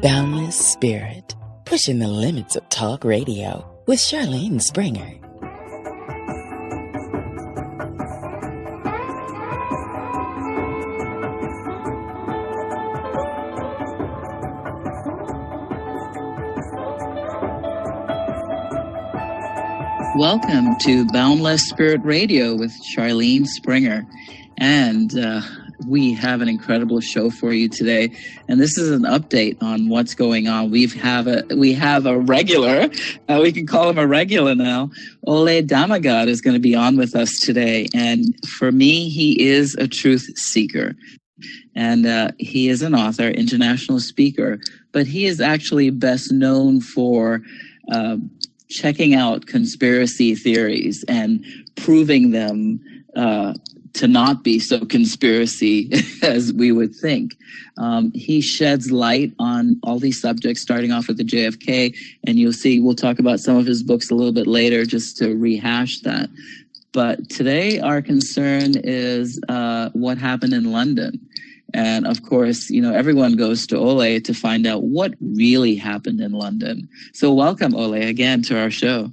Boundless Spirit, pushing the limits of talk radio with Charlene Springer. Welcome to Boundless Spirit Radio with Charlene Springer. And we have an incredible show for you today. And this is an update on what's going on. We have a regular, we can call him a regular now. Ole Dammegard is going to be on with us today. And for me, he is a truth seeker. And he is an author, international speaker, but he is actually best known for checking out conspiracy theories and proving them to not be so conspiracy as we would think. He sheds light on all these subjects, starting off with the JFK, and you'll see, we'll talk about some of his books a little bit later just to rehash that. But today our concern is what happened in London. And of course, you know, everyone goes to Ole to find out what really happened in London. So welcome, Ole, again to our show.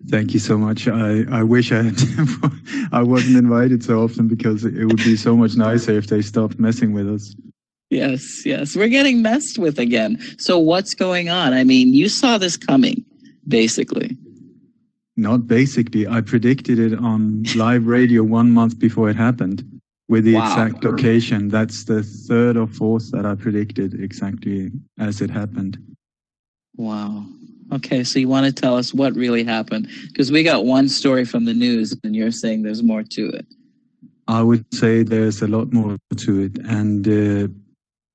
Thank you so much. I wish I wasn't invited so often, because it would be so much nicer if they stopped messing with us. Yes. We're getting messed with again. So what's going on? I mean, you saw this coming, basically. Not basically. I predicted it on live radio 1 month before it happened. With the exact location. That's the third or fourth that I predicted exactly as it happened. Wow. Okay, so you want to tell us what really happened? Because we got one story from the news, and you're saying there's more to it. I would say there's a lot more to it. And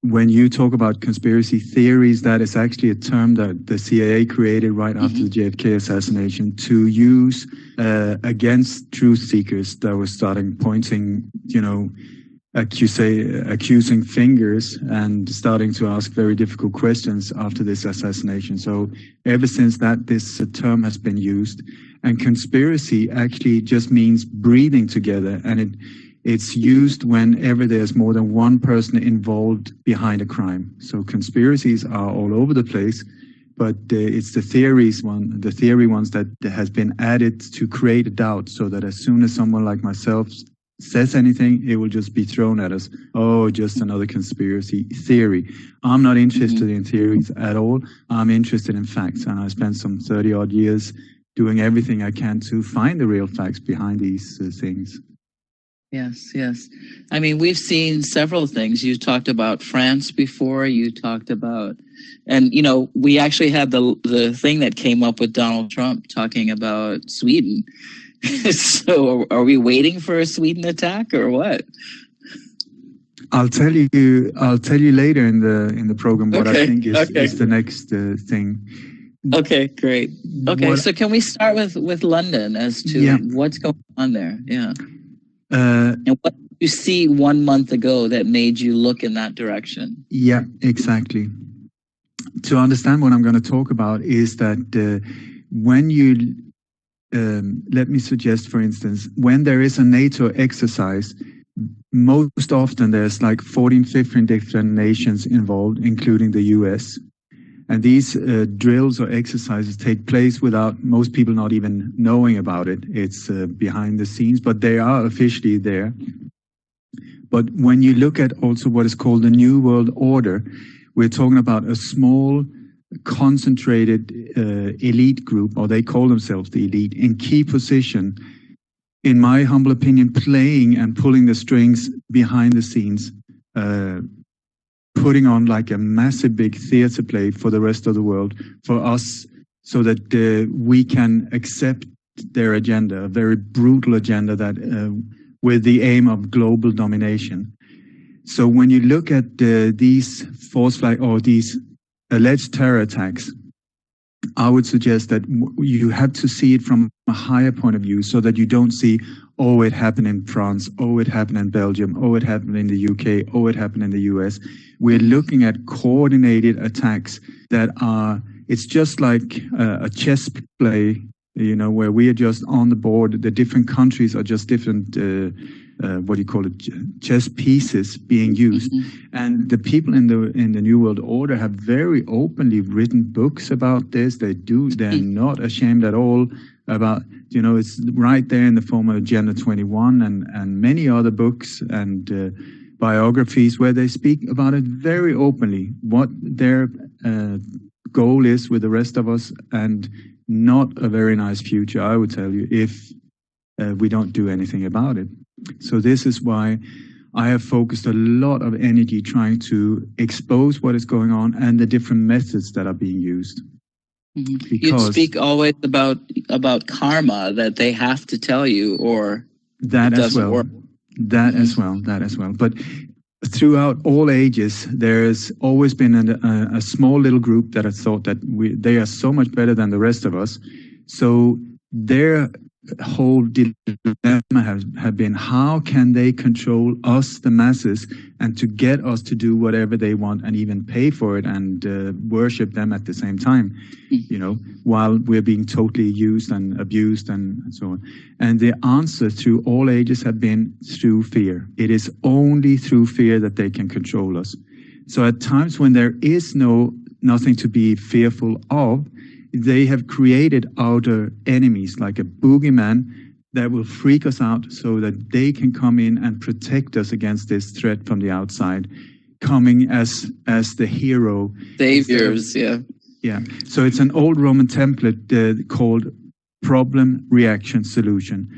when you talk about conspiracy theories, that is actually a term that the CIA created right after the JFK assassination to use against truth seekers that were starting pointing, you know, accusing fingers and starting to ask very difficult questions after this assassination. So ever since that, this term has been used. And conspiracy actually just means breathing together, and it's used whenever there's more than one person involved behind a crime. So conspiracies are all over the place, but it's the theory ones that has been added to create a doubt, so that as soon as someone like myself says anything, it will just be thrown at us. Oh, just another conspiracy theory. I'm not interested in theories at all. I'm interested in facts, and I spent some 30 odd years doing everything I can to find the real facts behind these things. Yes. I mean, we've seen several things. You talked about France before. You talked about, and you know, we actually had the thing that came up with Donald Trump talking about Sweden. So, are we waiting for a Sweden attack or what? I'll tell you later in the program what I think is the next thing. Okay, great. Okay, so can we start with London as to what's going on there? Yeah. And what did you see 1 month ago that made you look in that direction? Yeah, exactly. To understand what I'm going to talk about is that when you, let me suggest, for instance, when there is a NATO exercise, most often there's like 14, 15 different nations involved, including the US. And these drills or exercises take place without most people not even knowing about it. It's behind the scenes, but they are officially there. But when you look at also what is called the New World Order, we're talking about a small, concentrated elite group, or they call themselves the elite, in key position, in my humble opinion, playing and pulling the strings behind the scenes, putting on like a massive big theater play for the rest of the world, for us, so that we can accept their agenda, a very brutal agenda that with the aim of global domination. So when you look at these false flag or these alleged terror attacks, I would suggest that you have to see it from a higher point of view, so that you don't see, oh, it happened in France, oh, it happened in Belgium, oh, it happened in the UK, oh, it happened in the US. We're looking at coordinated attacks that are, it's just like a chess play, you know, where we are just on the board. The different countries are just different what do you call it, chess pieces being used. And the people in the New World Order have very openly written books about this. They're not ashamed at all about, it's right there in the form of Agenda 21 and many other books and biographies where they speak about it very openly, what their goal is with the rest of us, and not a very nice future, I would tell you, if we don't do anything about it. So this is why I have focused a lot of energy trying to expose what is going on and the different methods that are being used. You speak always about karma, that they have to tell you, or that as well. Work. That as well. But throughout all ages, there's always been a small little group that has thought that they are so much better than the rest of us. So their whole dilemma have been, how can they control us, the masses, and to get us to do whatever they want and even pay for it and worship them at the same time, while we're being totally used and abused and so on. And the answer through all ages have been through fear. It is only through fear that they can control us. So at times when there is nothing to be fearful of, they have created outer enemies, like a boogeyman that will freak us out so that they can come in and protect us against this threat from the outside, coming as the hero. Saviors, yeah. Yeah. So it's an old Roman template called problem, reaction, solution.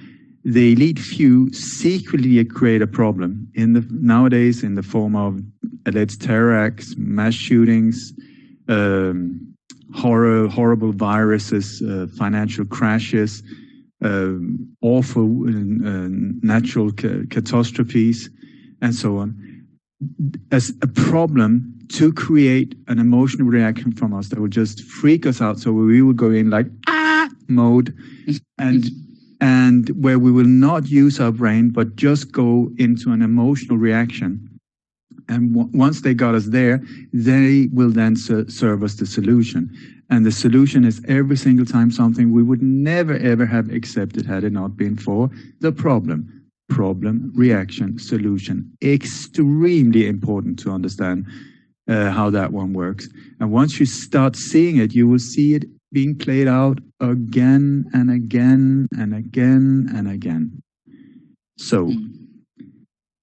The elite few secretly create a problem nowadays in the form of alleged terror acts, mass shootings, horrible viruses, financial crashes, awful natural catastrophes, and so on, as a problem to create an emotional reaction from us that would just freak us out. So we would go in like mode, and where we will not use our brain, but just go into an emotional reaction. And once they got us there, they will then serve us the solution. And the solution is every single time something we would never, ever have accepted had it not been for the problem. Problem, reaction, solution. Extremely important to understand how that one works. And once you start seeing it, you will see it being played out again and again and again and again. So,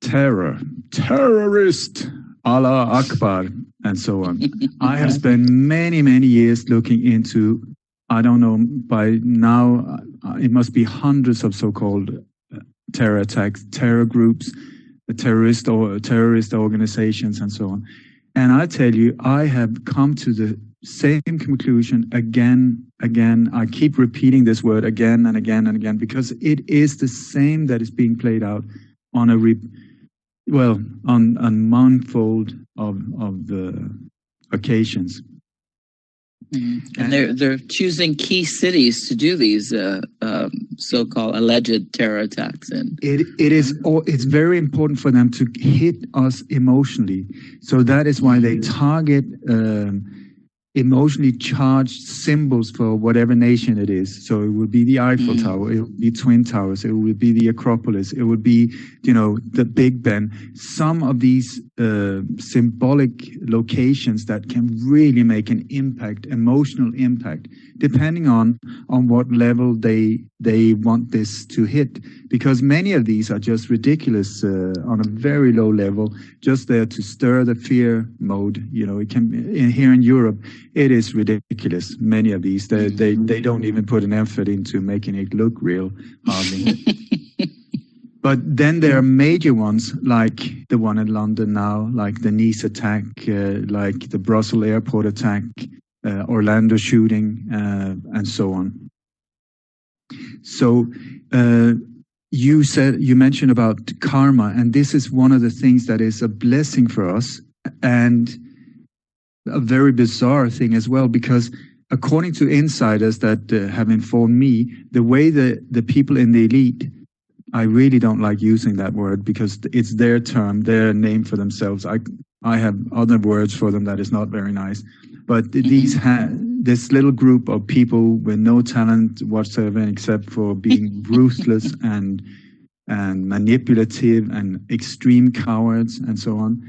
terror, terrorist, Allah Akbar, and so on. I have spent many, many years looking into, I don't know, by now it must be hundreds of so-called terror attacks, terror groups, terrorist organizations, and so on. And I tell you, I have come to the same conclusion again. I keep repeating this word again and again and again, because it is the same that is being played out on a manifold of the occasions. And they're choosing key cities to do these so-called alleged terror attacks in. It's very important for them to hit us emotionally. So that is why they target emotionally charged symbols for whatever nation it is. So it would be the Eiffel Tower, it would be Twin Towers, it would be the Acropolis, it would be, the Big Ben. Some of these symbolic locations that can really make an impact, emotional impact, depending on what level they want this to hit. Because many of these are just ridiculous on a very low level, just there to stir the fear mode. It can here in Europe, it is ridiculous. Many of these, they don't even put an effort into making it look real, hardly. But then there are major ones, like the one in London now, like the Nice attack, like the Brussels airport attack, Orlando shooting, and so on. So you mentioned about karma, and this is one of the things that is a blessing for us, and a very bizarre thing as well, because according to insiders that have informed me, the way the people in the elite, I really don't like using that word because it's their term, their name for themselves. I have other words for them that is not very nice. But this little group of people with no talent whatsoever except for being ruthless and and manipulative and extreme cowards and so on.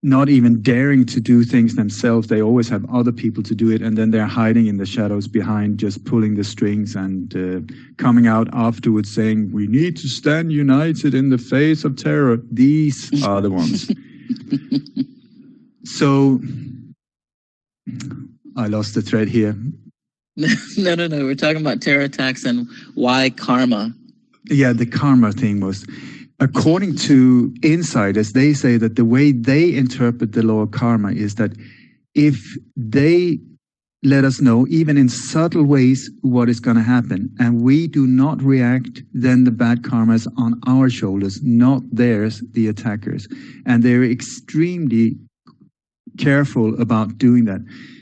Not even daring to do things themselves. They always have other people to do it, and then they're hiding in the shadows behind, just pulling the strings and coming out afterwards saying, "We need to stand united in the face of terror." These are the ones. So I lost the thread here. No. We're talking about terror attacks and why karma. Yeah, the karma thing was, according to insiders, they say that the way they interpret the law of karma is that if they let us know, even in subtle ways, what is going to happen, and we do not react, then the bad karma is on our shoulders, not theirs, the attackers. And they're extremely careful about doing that.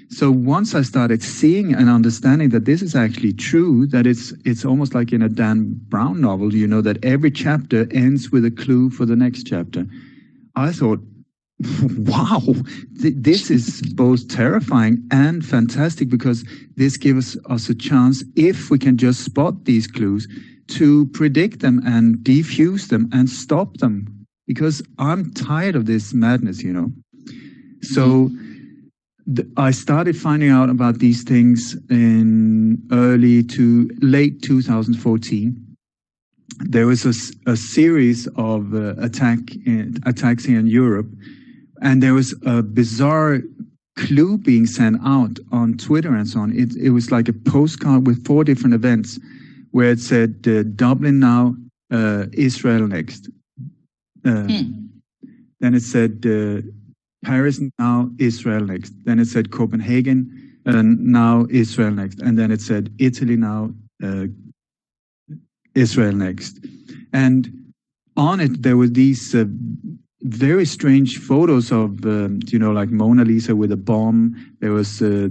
So once I started seeing and understanding that this is actually true, that it's almost like in a Dan Brown novel, you know, that every chapter ends with a clue for the next chapter, I thought, wow, this is both terrifying and fantastic, because this gives us a chance, if we can just spot these clues, to predict them and defuse them and stop them, because I'm tired of this madness, you know. So I started finding out about these things in early to late 2014. There was a series of attacks here in Europe, and there was a bizarre clue being sent out on Twitter and so on. It was like a postcard with 4 different events where it said Dublin now, Israel next. Then it said Paris now, Israel next. Then it said Copenhagen, now Israel next. And then it said Italy now, Israel next. And on it, there were these very strange photos of, you know, like Mona Lisa with a bomb. There was the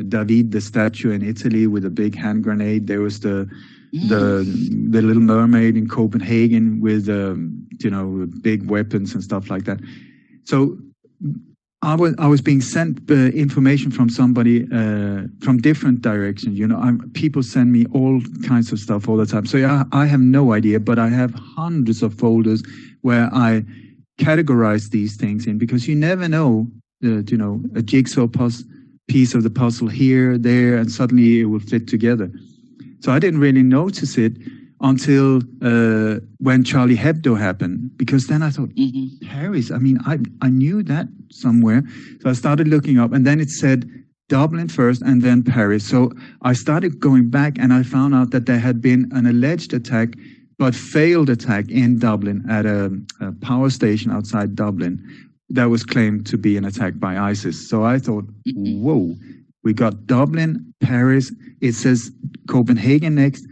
David, the statue in Italy with a big hand grenade. There was the Little Mermaid in Copenhagen with, you know, big weapons and stuff like that. So I was being sent information from somebody from different directions. You know, people send me all kinds of stuff all the time. So yeah, I have no idea, but I have hundreds of folders where I categorize these things in, because you never know, you know, a jigsaw piece of the puzzle here, there, and suddenly it will fit together. So I didn't really notice it until when Charlie Hebdo happened, because then I thought, Paris, I mean, I knew that somewhere. So I started looking up, and then it said Dublin first and then Paris. So I started going back, and I found out that there had been an alleged attack, but failed attack in Dublin at a power station outside Dublin that was claimed to be an attack by ISIS. So I thought, whoa, we got Dublin, Paris, it says Copenhagen next.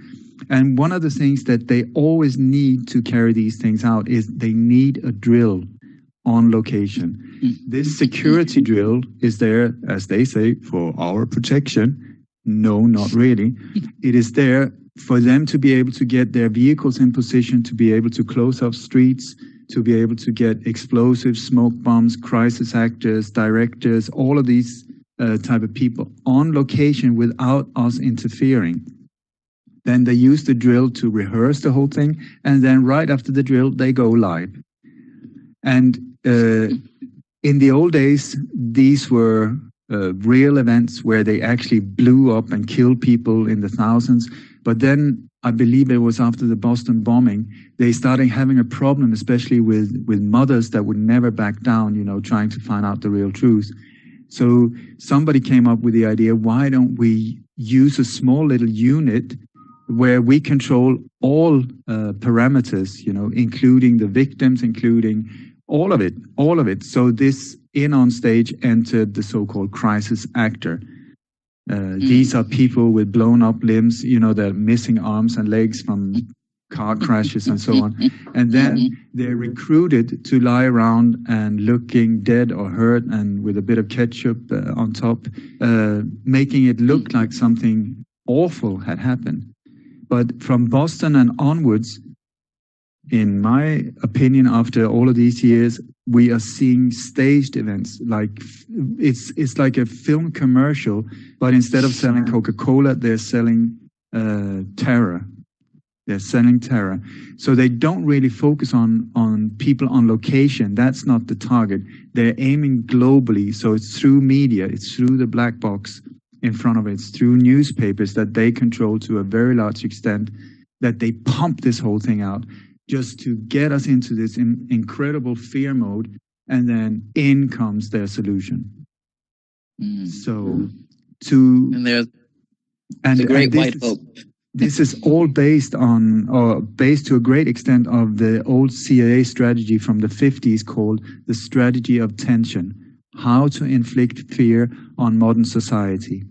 And one of the things that they always need to carry these things out is they need a drill on location. This security drill is there, as they say, for our protection. No, not really. It is there for them to be able to get their vehicles in position, to be able to close off streets, to be able to get explosives, smoke bombs, crisis actors, directors, all of these type of people on location without us interfering. Then they use the drill to rehearse the whole thing, and then right after the drill, they go live. And in the old days, these were real events where they actually blew up and killed people in the thousands. But then I believe it was after the Boston bombing, they started having a problem, especially with mothers that would never back down, you know, trying to find out the real truth. So somebody came up with the idea, why don't we use a small little unit where we control all parameters, you know, including the victims, including all of it. So this on stage entered the so-called crisis actor. These are people with blown up limbs, you know, they're missing arms and legs from car crashes and so on. And then they're recruited to lie around and looking dead or hurt, and with a bit of ketchup on top, making it look like something awful had happened. But from Boston and onwards, in my opinion, after all of these years, we are seeing staged events. Like it's like a film commercial, but instead of selling Coca-Cola, they're selling terror. They're selling terror. So they don't really focus on people on location. That's not the target. They're aiming globally. So it's through media. It's through the black box in front of it. It's through newspapers that they control to a very large extent, that they pump this whole thing out just to get us into this incredible fear mode. And then in comes their solution. So and there's the great white hope. This is all based on, or based to a great extent, of the old CIA strategy from the 50s called the strategy of tension. How to inflict fear on modern society.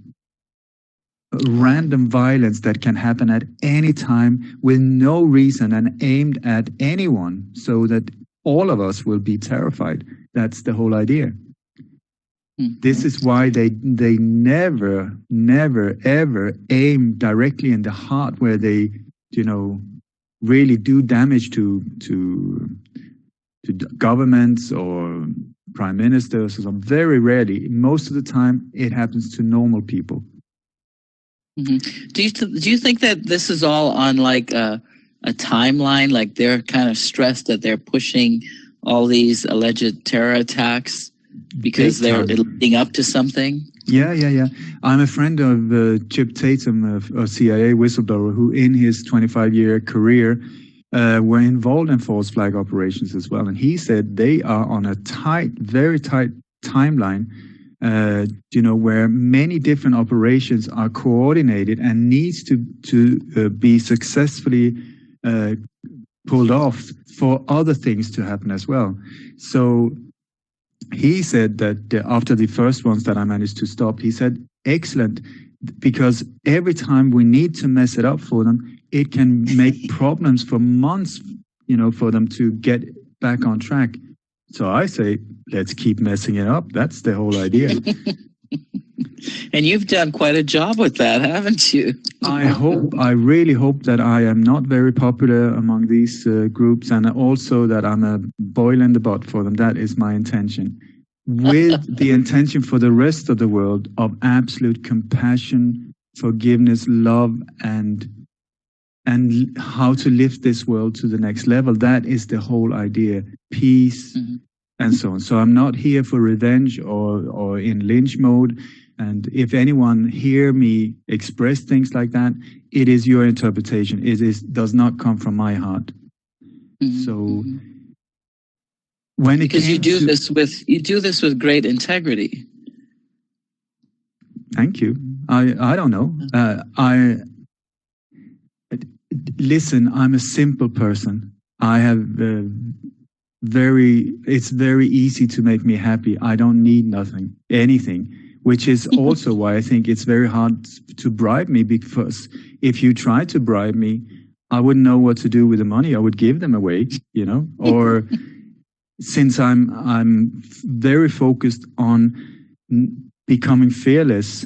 Random violence that can happen at any time with no reason and aimed at anyone so that all of us will be terrified. That's the whole idea. This is why they never, ever aim directly in the heart where they, really do damage to governments or prime ministers. So very rarely. Most of the time, it happens to normal people. Do you think that this is all on like a timeline? Like they're kind of stressed that they're pushing all these alleged terror attacks because they're leading up to something? Yeah. I'm a friend of Chip Tatum, a CIA whistleblower, who in his 25-year career were involved in false flag operations as well. And he said they are on a very tight timeline, where many different operations are coordinated and needs to be successfully pulled off for other things to happen as well. So he said that after the first ones that I managed to stop, he said, excellent, because every time we need to mess it up for them, it can make problems for months, for them to get back on track. So I say, let's keep messing it up. That's the whole idea. And you've done quite a job with that, haven't you? I really hope that I am not very popular among these groups, and also that I'm a boil in the butt for them. That is my intention. With the intention for the rest of the world of absolute compassion, forgiveness, love, and how to lift this world to the next level. That is the whole idea. Peace, and so on. So I'm not here for revenge or in lynch mode. And if anyone hear me express things like that, it is your interpretation. Does not come from my heart. So when it because you do this with great integrity. Thank you. I don't know. Listen, I'm a simple person. I have it's very easy to make me happy. I don't need anything, which is also why I think it's very hard to bribe me, because if you try to bribe me, I wouldn't know what to do with the money. I would give them away, or since I'm very focused on becoming fearless,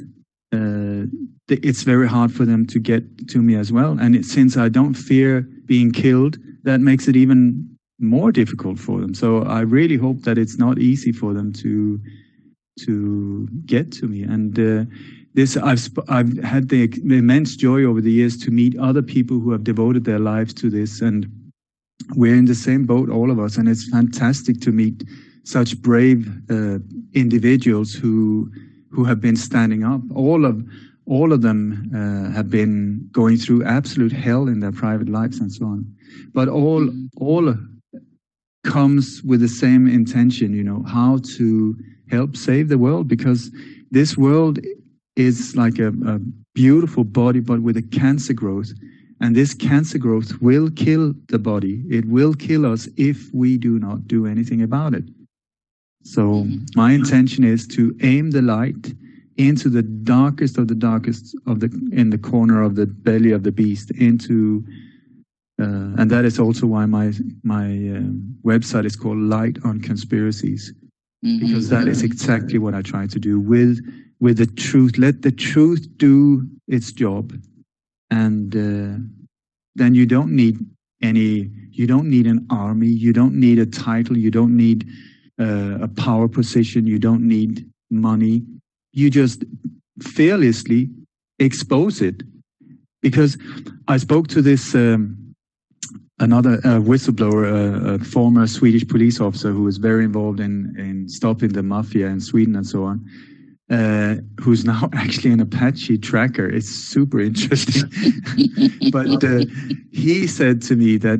it's very hard for them to get to me as well. And since I don't fear being killed, that makes it even more difficult for them. So I really hope that it's not easy for them to get to me. And I've had the immense joy over the years to meet other people who have devoted their lives to this, and we're in the same boat, all of us. And it's fantastic to meet such brave individuals who have been standing up. All of them have been going through absolute hell in their private lives and so on. But all comes with the same intention, how to help save the world, because this world is like a beautiful body, but with a cancer growth. And this cancer growth will kill the body. It will kill us if we do not do anything about it. So my intention is to aim the light into the darkest of the darkest in the corner of the belly of the beast, and that is also why my website is called Light on Conspiracies, because that is exactly what I try to do with the truth. Let the truth do its job, and then you don't need an army, you don't need a title, you don't need a power position, you don't need money. You just fearlessly expose it, because I spoke to this another whistleblower, a former Swedish police officer who was very involved in stopping the mafia in Sweden and so on, who's now actually an Apache tracker. It's super interesting. But he said to me that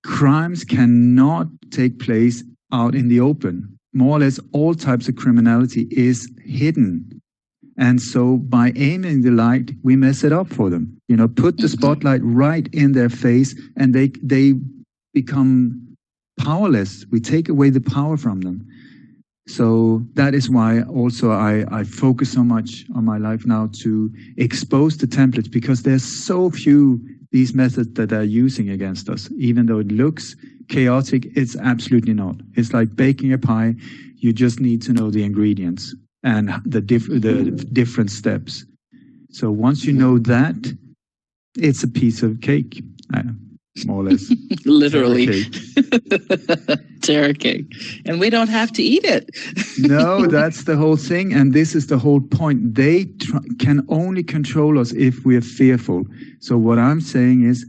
crimes cannot take place out in the open. More or less all types of criminality is hidden. And so by aiming the light, we mess it up for them. You know, put the spotlight right in their face and they become powerless. We take away the power from them. So that is why also I focus so much on my life now to expose the templates, because there's so few these methods that are using against us. Even though it looks chaotic, it's absolutely not. It's like baking a pie. You just need to know the ingredients and the different steps. So once you know that, it's a piece of cake, more or less. Literally. Terror cake. And we don't have to eat it. No, that's the whole thing. And this is the whole point. They can only control us if we're fearful. So what I'm saying is,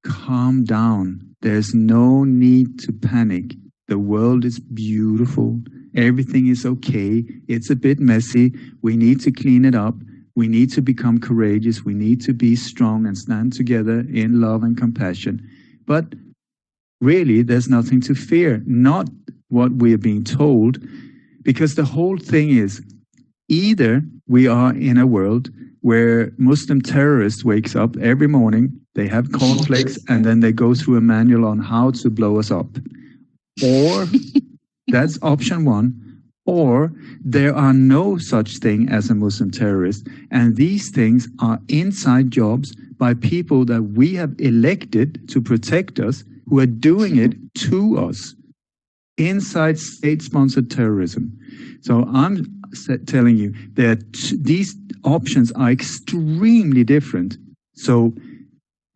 calm down. There's no need to panic. The world is beautiful. Everything is okay. It's a bit messy. We need to clean it up. We need to become courageous. We need to be strong and stand together in love and compassion. But really, there's nothing to fear. Not what we are being told. Because the whole thing is, either we are in a world where Muslim terrorists wakes up every morning, they have cornflakes, and then they go through a manual on how to blow us up. Or that's option one. Or there are no such thing as a Muslim terrorist. And these things are inside jobs by people that we have elected to protect us, who are doing it to us. Inside state-sponsored terrorism. So I'm telling you that these options are extremely different. So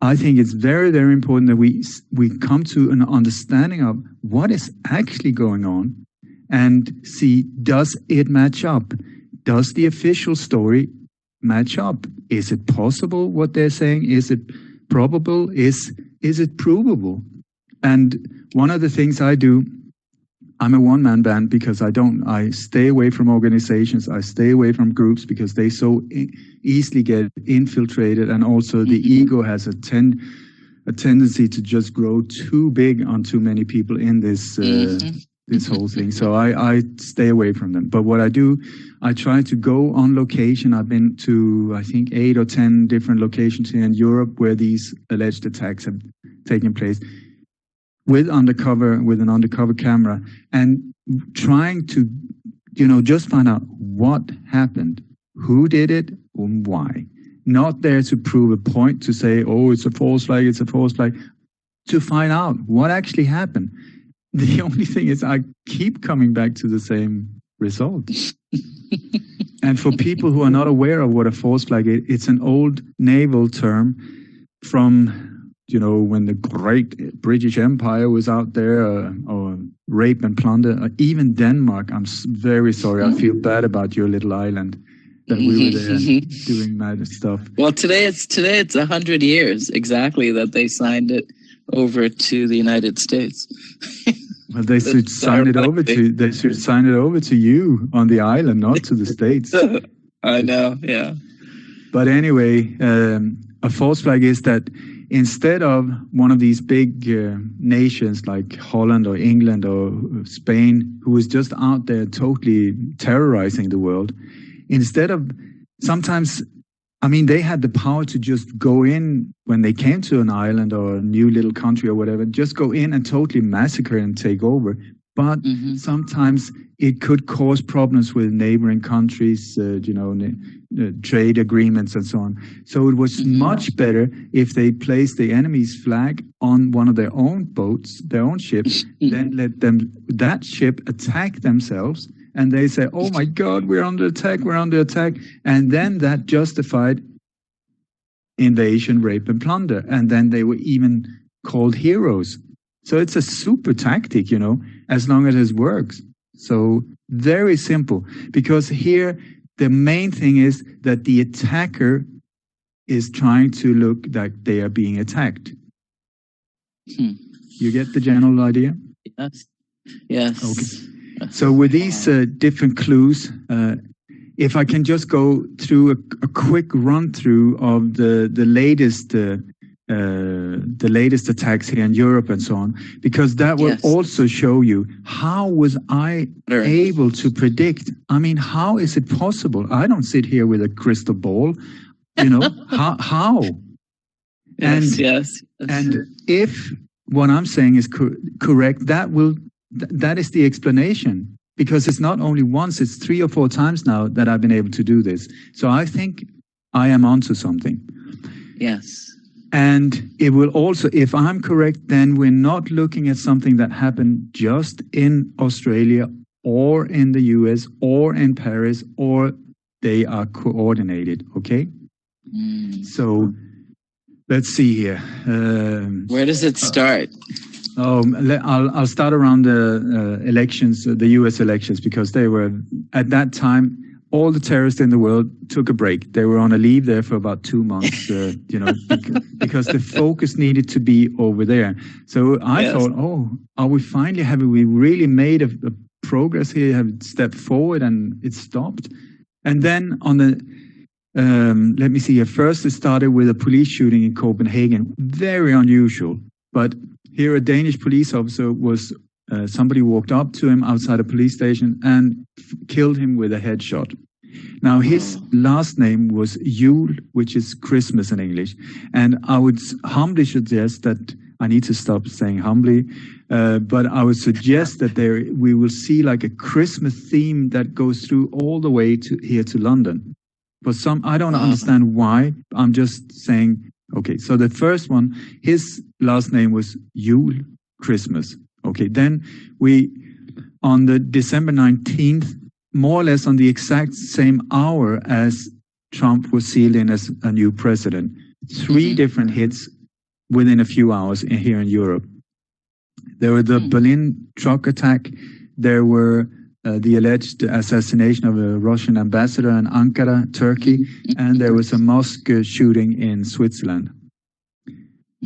I think it's very, very important that we come to an understanding of what is actually going on and see, does it match up? Does the official story match up? Is it possible what they're saying? Is it probable? Is it provable? And one of the things I do, I'm a one-man band because I stay away from organizations. I stay away from groups because they so easily get infiltrated, and also the ego has a tendency to just grow too big on too many people in this this whole thing. So I stay away from them. But what I do, I try to go on location. I've been to, I think, 8 or 10 different locations here in Europe where these alleged attacks have taken place, with an undercover camera, and trying to, just find out what happened, who did it, and why. Not there to prove a point, to say, oh, it's a false flag, it's a false flag. To find out what actually happened. The only thing is I keep coming back to the same result. And for people who are not aware of what a false flag is, it's an old naval term from, when the great British Empire was out there, or rape and plunder. Even Denmark, I'm very sorry. I feel bad about your little island that we were there doing mad stuff. Well, today it's 100 years exactly that they signed it over to the United States. Well, they should sign it over to you on the island, not to the States. I know, yeah. But anyway, a false flag is that instead of one of these big nations like Holland or England or Spain, who is just out there totally terrorizing the world, instead of sometimes, they had the power to just go in when they came to an island or a new little country or whatever, just go in and totally massacre and take over. But sometimes it could cause problems with neighboring countries, trade agreements and so on. So it was much better if they placed the enemy's flag on one of their own boats, their own ships, then let that ship attack themselves. And they say, oh my God, we're under attack. And then that justified invasion, rape, and plunder. And then they were even called heroes. So it's a super tactic, as long as it works. So very simple. Because here, the main thing is that the attacker is trying to look like they are being attacked. You get the general idea? Yes. Yes. Okay. So with these different clues, if I can just go through a quick run through of the latest attacks here in Europe and so on, because that will also show you how was I able to predict. I mean, how is it possible? I don't sit here with a crystal ball, you know. how? Yes. And if what I'm saying is correct, that is the explanation. Because it's not only once, it's 3 or 4 times now that I've been able to do this. So I think I am onto something. Yes. And it will also, if I'm correct, then we're not looking at something that happened just in Australia or in the US or in Paris, or they are coordinated, okay? So let's see here. Where does it start? I'll start around the elections, the US elections, because they were, at that time, all the terrorists in the world took a break. They were on a leave there for about 2 months, you know, because the focus needed to be over there. So I thought, have we really made a progress here, have stepped forward, and it stopped? And then on the, let me see here, first it started with a police shooting in Copenhagen, very unusual, but here, a Danish police officer was, somebody walked up to him outside a police station and killed him with a headshot. Now, his last name was Jul, which is Christmas in English. And I would humbly suggest that, I need to stop saying humbly, but I would suggest that we will see like a Christmas theme that goes through all the way to here to London. For some, I don't understand why. I'm just saying, okay, so the first one, his last name was Jul, Christmas. Okay, then on the December 19th, more or less on the exact same hour as Trump was sealed in as a new president, 3 different hits within a few hours here in Europe. There were the Berlin truck attack. There were the alleged assassination of a Russian ambassador in Ankara, Turkey, and there was a mosque shooting in Switzerland.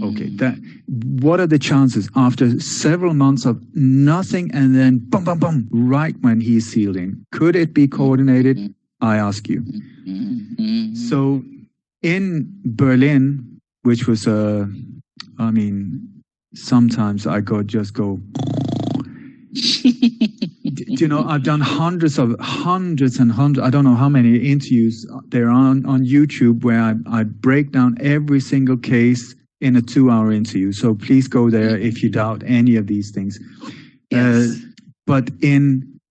Okay, what are the chances after several months of nothing and then boom, boom, boom, right when he's sealed in? Could it be coordinated? I ask you. So in Berlin, which was I mean, sometimes I just go. You know, I've done hundreds and hundreds. I don't know how many interviews there are on YouTube where I break down every single case in a 2-hour interview. So please go there if you doubt any of these things. Yes. But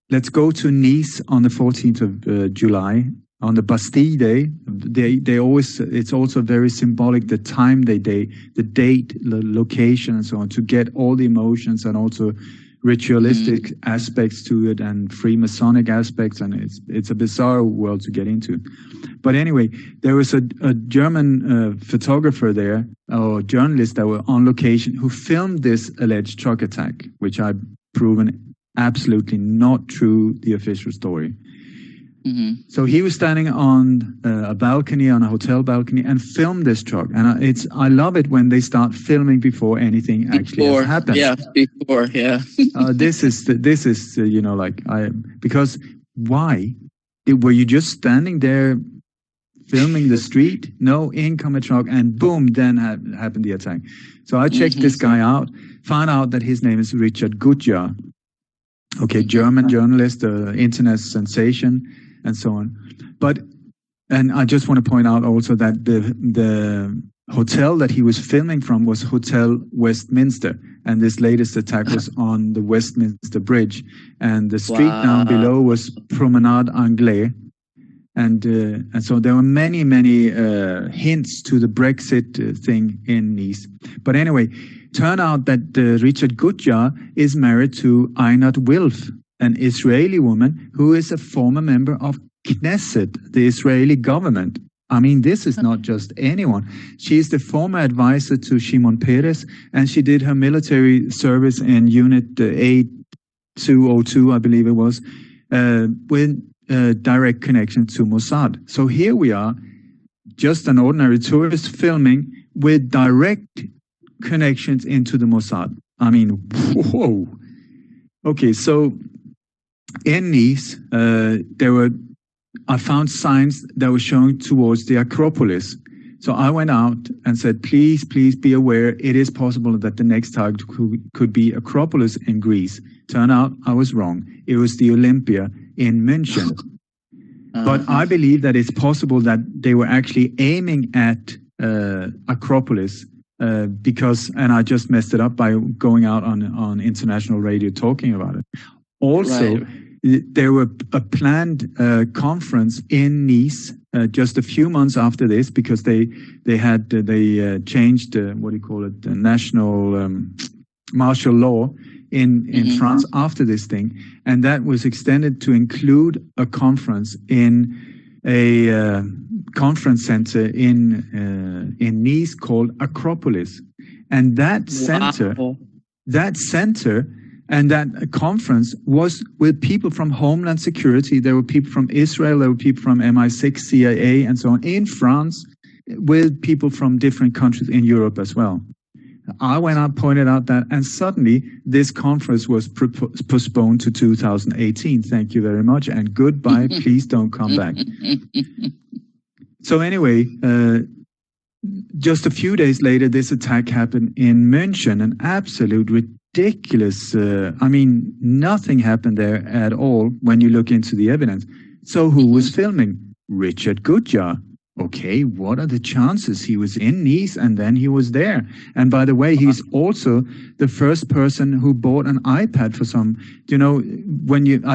let's go to Nice on the 14th of July. On the Bastille Day, they always, it's also very symbolic, the time the date, the location and so on, to get all the emotions and also ritualistic aspects to it and Freemasonic aspects, and it's a bizarre world to get into. But anyway, there was a German photographer there, or journalist that were on location, who filmed this alleged truck attack, which I've proven absolutely not true, the official story. So he was standing on a balcony, on a hotel balcony, and filmed this truck. And I love it when they start filming before anything actually has happened. Yeah, before, yeah. This is you know, like because why? Were you just standing there filming the street? No, in come a truck, and boom, then happened the attack. So I checked this guy out, found out that his name is Richard Gutjahr. Okay, German journalist, internet sensation, and so on. And I just want to point out also that the hotel that he was filming from was Hotel Westminster, and this latest attack was on the Westminster Bridge, and the street down below was Promenade Anglais, and so there were many hints to the Brexit thing in Nice. But anyway, turn out that Richard Gutjahr is married to Einat Wilf, an Israeli woman who is a former member of Knesset, the Israeli government. I mean, this is not just anyone. She is the former advisor to Shimon Peres, and she did her military service in Unit 8202, I believe it was, with direct connection to Mossad. So here we are. just an ordinary tourist filming with direct connections into the Mossad. I mean, whoa. Okay, so in Nice, I found signs that were showing towards the Acropolis. So I went out and said, please be aware, it is possible that the next target could be Acropolis in Greece. Turned out I was wrong. It was the Olympia in München. But I believe that it's possible that they were actually aiming at Acropolis because, and I just messed it up by going out on international radio talking about it. Also, there were a planned conference in Nice just a few months after this, because they changed the national martial law in France after this thing, and that was extended to include a conference in a conference center in Nice called Acropolis, and that center and that conference was with people from Homeland Security. There were people from Israel, there were people from MI6, CIA, and so on in France, with people from different countries in Europe as well. I went out, pointed out that, and suddenly this conference was postponed to 2018. Thank you very much, and goodbye. Please don't come back. So anyway, just a few days later, this attack happened in München, an absolute ridiculous, nothing happened there at all when you look into the evidence. So who was filming? Richard Goodyear. Okay, what are the chances? He was in Nice and then he was there. And by the way, he's also the first person who bought an iPad for some, I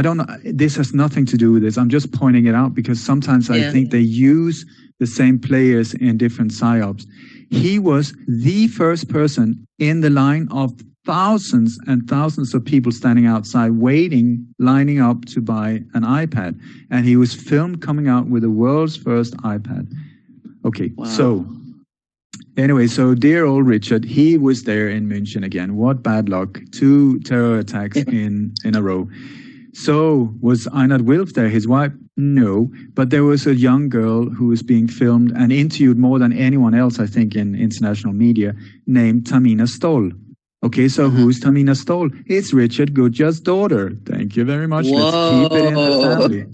don't know, this has nothing to do with this. I'm just pointing it out because sometimes I think they use the same players in different psyops. He was the first person in the line of thousands and thousands of people standing outside lining up to buy an iPad. And he was filmed coming out with the world's first iPad. Okay, So anyway, so dear old Richard, he was there in München again. What bad luck. 2 terror attacks in a row. So was Einat Wilf there, his wife? No, but there was a young girl who was being filmed and interviewed more than anyone else, I think, in international media, named Tamina Stoll. Okay, so who's Tamina Stoll? It's Richard Goodyear's daughter. Thank you very much. Whoa. Let's keep it in the family.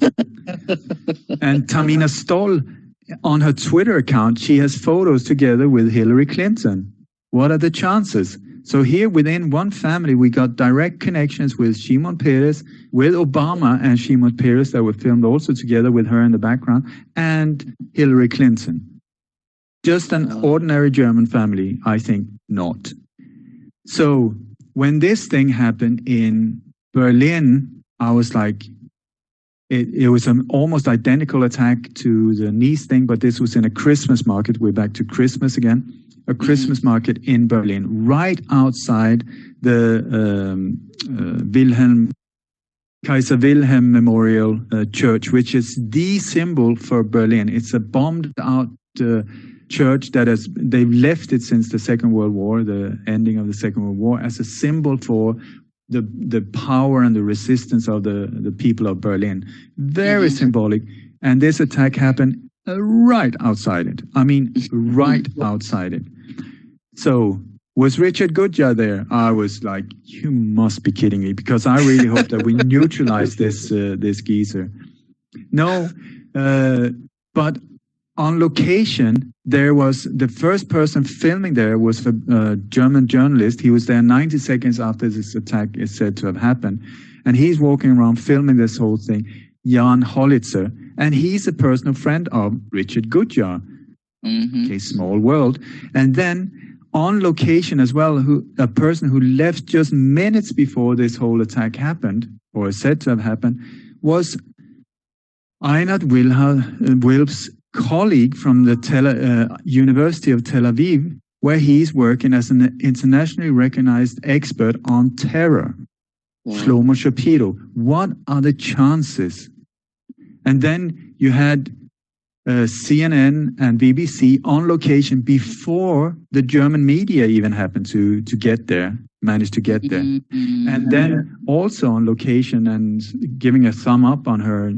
And Tamina Stoll, on her Twitter account, she has photos together with Hillary Clinton. What are the chances? So here within one family, we got direct connections with Shimon Peres, with Obama and Shimon Peres that were filmed also together with her in the background, and Hillary Clinton. Just an ordinary German family? I think not. So when this thing happened in Berlin, I was like, it was an almost identical attack to the Nice thing, but this was in a Christmas market. We're back to Christmas again. A Christmas market in Berlin, right outside the Kaiser Wilhelm Memorial Church, which is the symbol for Berlin. It's a bombed out church they've left it since the Second World War, the ending of the Second World War, as a symbol for the power and the resistance of the people of Berlin. Very symbolic. And this attack happened right outside it. I mean, right outside it. So was Richard Goodyear there? I was like, you must be kidding me, because I really hope that we neutralize this geezer. No, but on location, there was the first person filming there was a German journalist. He was there 90 seconds after this attack is said to have happened. And he's walking around filming this whole thing, Jan Hollitzer. And he's a personal friend of Richard Goodyear. Okay, small world. And then on location as well, a person who left just minutes before this whole attack happened, or is said to have happened, was Einat Wilf's colleague from the University of Tel Aviv, where he's working as an internationally recognized expert on terror. Shlomo Shapiro. What are the chances? And then you had CNN and BBC on location before the German media even happened to get there, managed to get there. And then also on location and giving a thumb up on her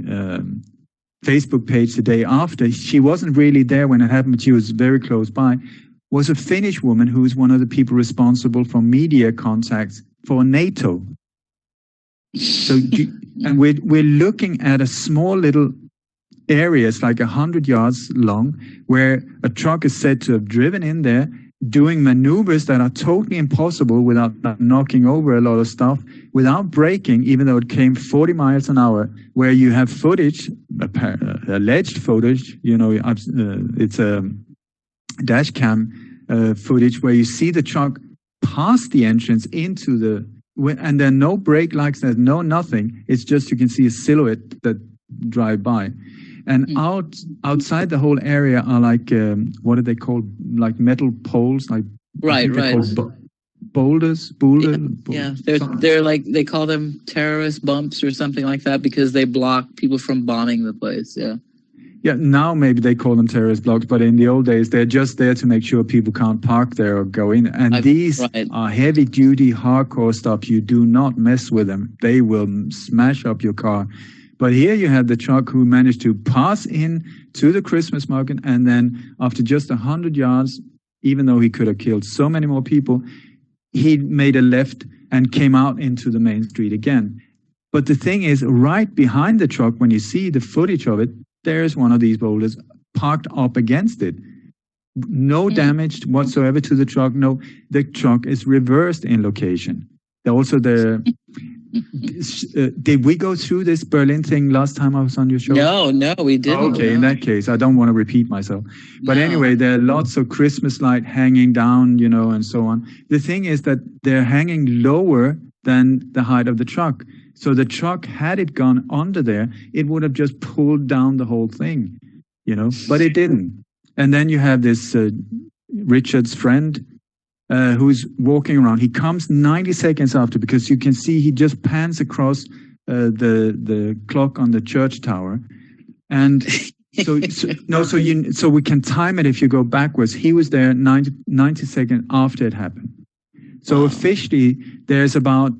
Facebook page the day after, she wasn't really there when it happened, but she was very close by, was a Finnish woman who's one of the people responsible for media contacts for NATO. So, and we're looking at a small little area, it's like 100 yards long, where a truck is said to have driven in there, doing maneuvers that are totally impossible without knocking over a lot of stuff, without braking, even though it came 40 miles an hour, where you have footage, alleged footage, it's a dash cam footage where you see the truck past the entrance into and there are no brake lights, there's no nothing. It's just you can see a silhouette that drive by. And outside the whole area are like, what are they called? Like metal poles, like right. Boulders. Yeah, they're like, they call them terrorist bumps or something like that because they block people from bombing the place. Yeah. Yeah, now maybe they call them terrorist blocks, but in the old days, they're just there to make sure people can't park there or go in. And these are heavy-duty, hardcore stuff. You do not mess with them. They will smash up your car. But here you have the truck who managed to pass in to the Christmas market, and then after just 100 yards, even though he could have killed so many more people, he made a left and came out into the main street again. But the thing is, right behind the truck, when you see the footage of it, there's one of these boulders parked up against it. No damage whatsoever to the truck. No, the truck is reversed in location. Also, did we go through this Berlin thing last time I was on your show? No, we didn't. Okay, in that case, I don't want to repeat myself. But anyway, there are lots of Christmas light hanging down, and so on. The thing is that they're hanging lower than the height of the truck. So the truck, had it gone under there, it would have just pulled down the whole thing, but it didn't. And then you have this Richard's friend who's walking around. He comes 90 seconds after, because you can see he just pans across the clock on the church tower. And so we can time it if you go backwards. He was there 90 seconds after it happened. So officially, there's about,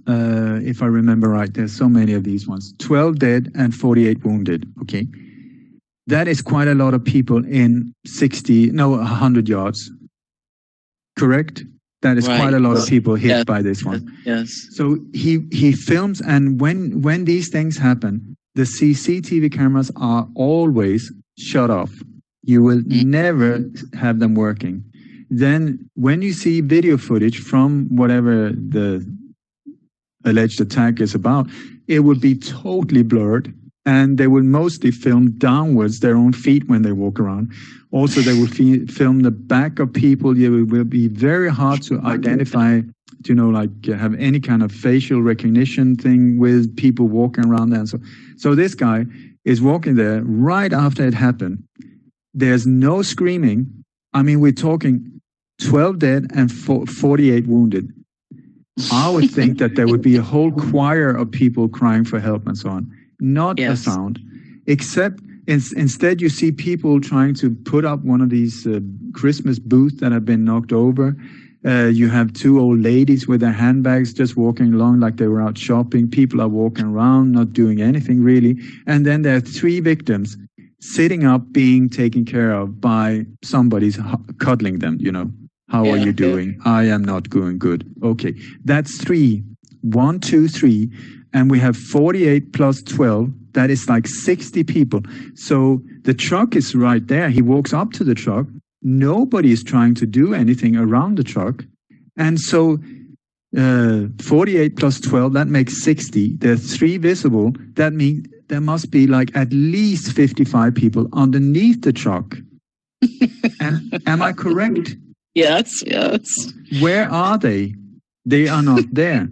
if I remember right, there's so many of these ones, 12 dead and 48 wounded, okay? That is quite a lot of people in 100 yards, correct? That is quite a lot of people hit by this one. Yes. So he films, and when these things happen, the CCTV cameras are always shut off. You will never have them working. Then when you see video footage from whatever the alleged attack is about, it will be totally blurred, and they will mostly film downwards their own feet when they walk around. Also, they will film the back of people. It will be very hard to identify, have any kind of facial recognition thing with people walking around there. So this guy is walking there right after it happened. There's no screaming. I mean, we're talking 12 dead and 48 wounded. I would think that there would be a whole choir of people crying for help and so on. Not a sound, except instead you see people trying to put up one of these Christmas booths that have been knocked over. You have two old ladies with their handbags just walking along like they were out shopping. People are walking around, not doing anything really. And then there are 3 victims sitting up being taken care of by somebody's cuddling them, How are you doing? I am not doing good. Okay, that's 3. 1, 2, 3. And we have 48 plus 12. That is like 60 people. So the truck is right there. He walks up to the truck. Nobody is trying to do anything around the truck. And so 48 plus 12, that makes 60. There are 3 visible. That means there must be like at least 55 people underneath the truck. Am I correct? Yes. Where are they? They are not there.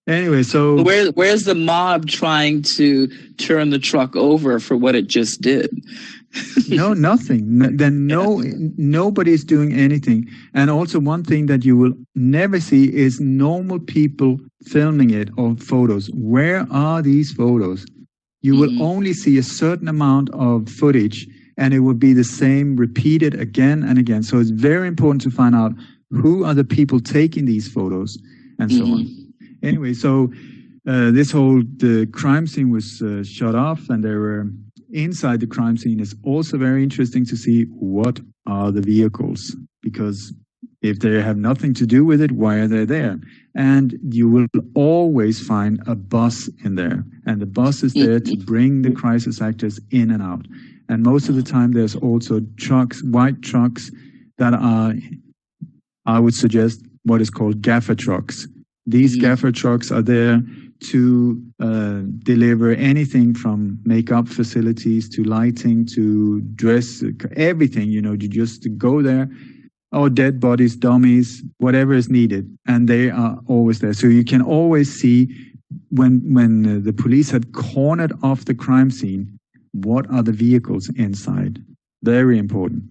Anyway, so where's the mob trying to turn the truck over for what it just did? No, nothing. Then nobody's doing anything. And also one thing that you will never see is normal people filming it or photos. Where are these photos? You will only see a certain amount of footage, and it will be the same repeated again and again. So it's very important to find out who are the people taking these photos and so on. Anyway, so the crime scene was shut off, and they were inside the crime scene. Is also very interesting to see what are the vehicles, because if they have nothing to do with it, why are they there? And you will always find a bus in there, and the bus is there to bring the crisis actors in and out. And most of the time, there's also trucks, white trucks, that are, I would suggest, what is called gaffer trucks. These gaffer trucks are there to deliver anything from makeup facilities to lighting to dress, everything, you just go there, or dead bodies, dummies, whatever is needed. And they are always there. So you can always see when the police had cornered off the crime scene, what are the vehicles inside? Very important.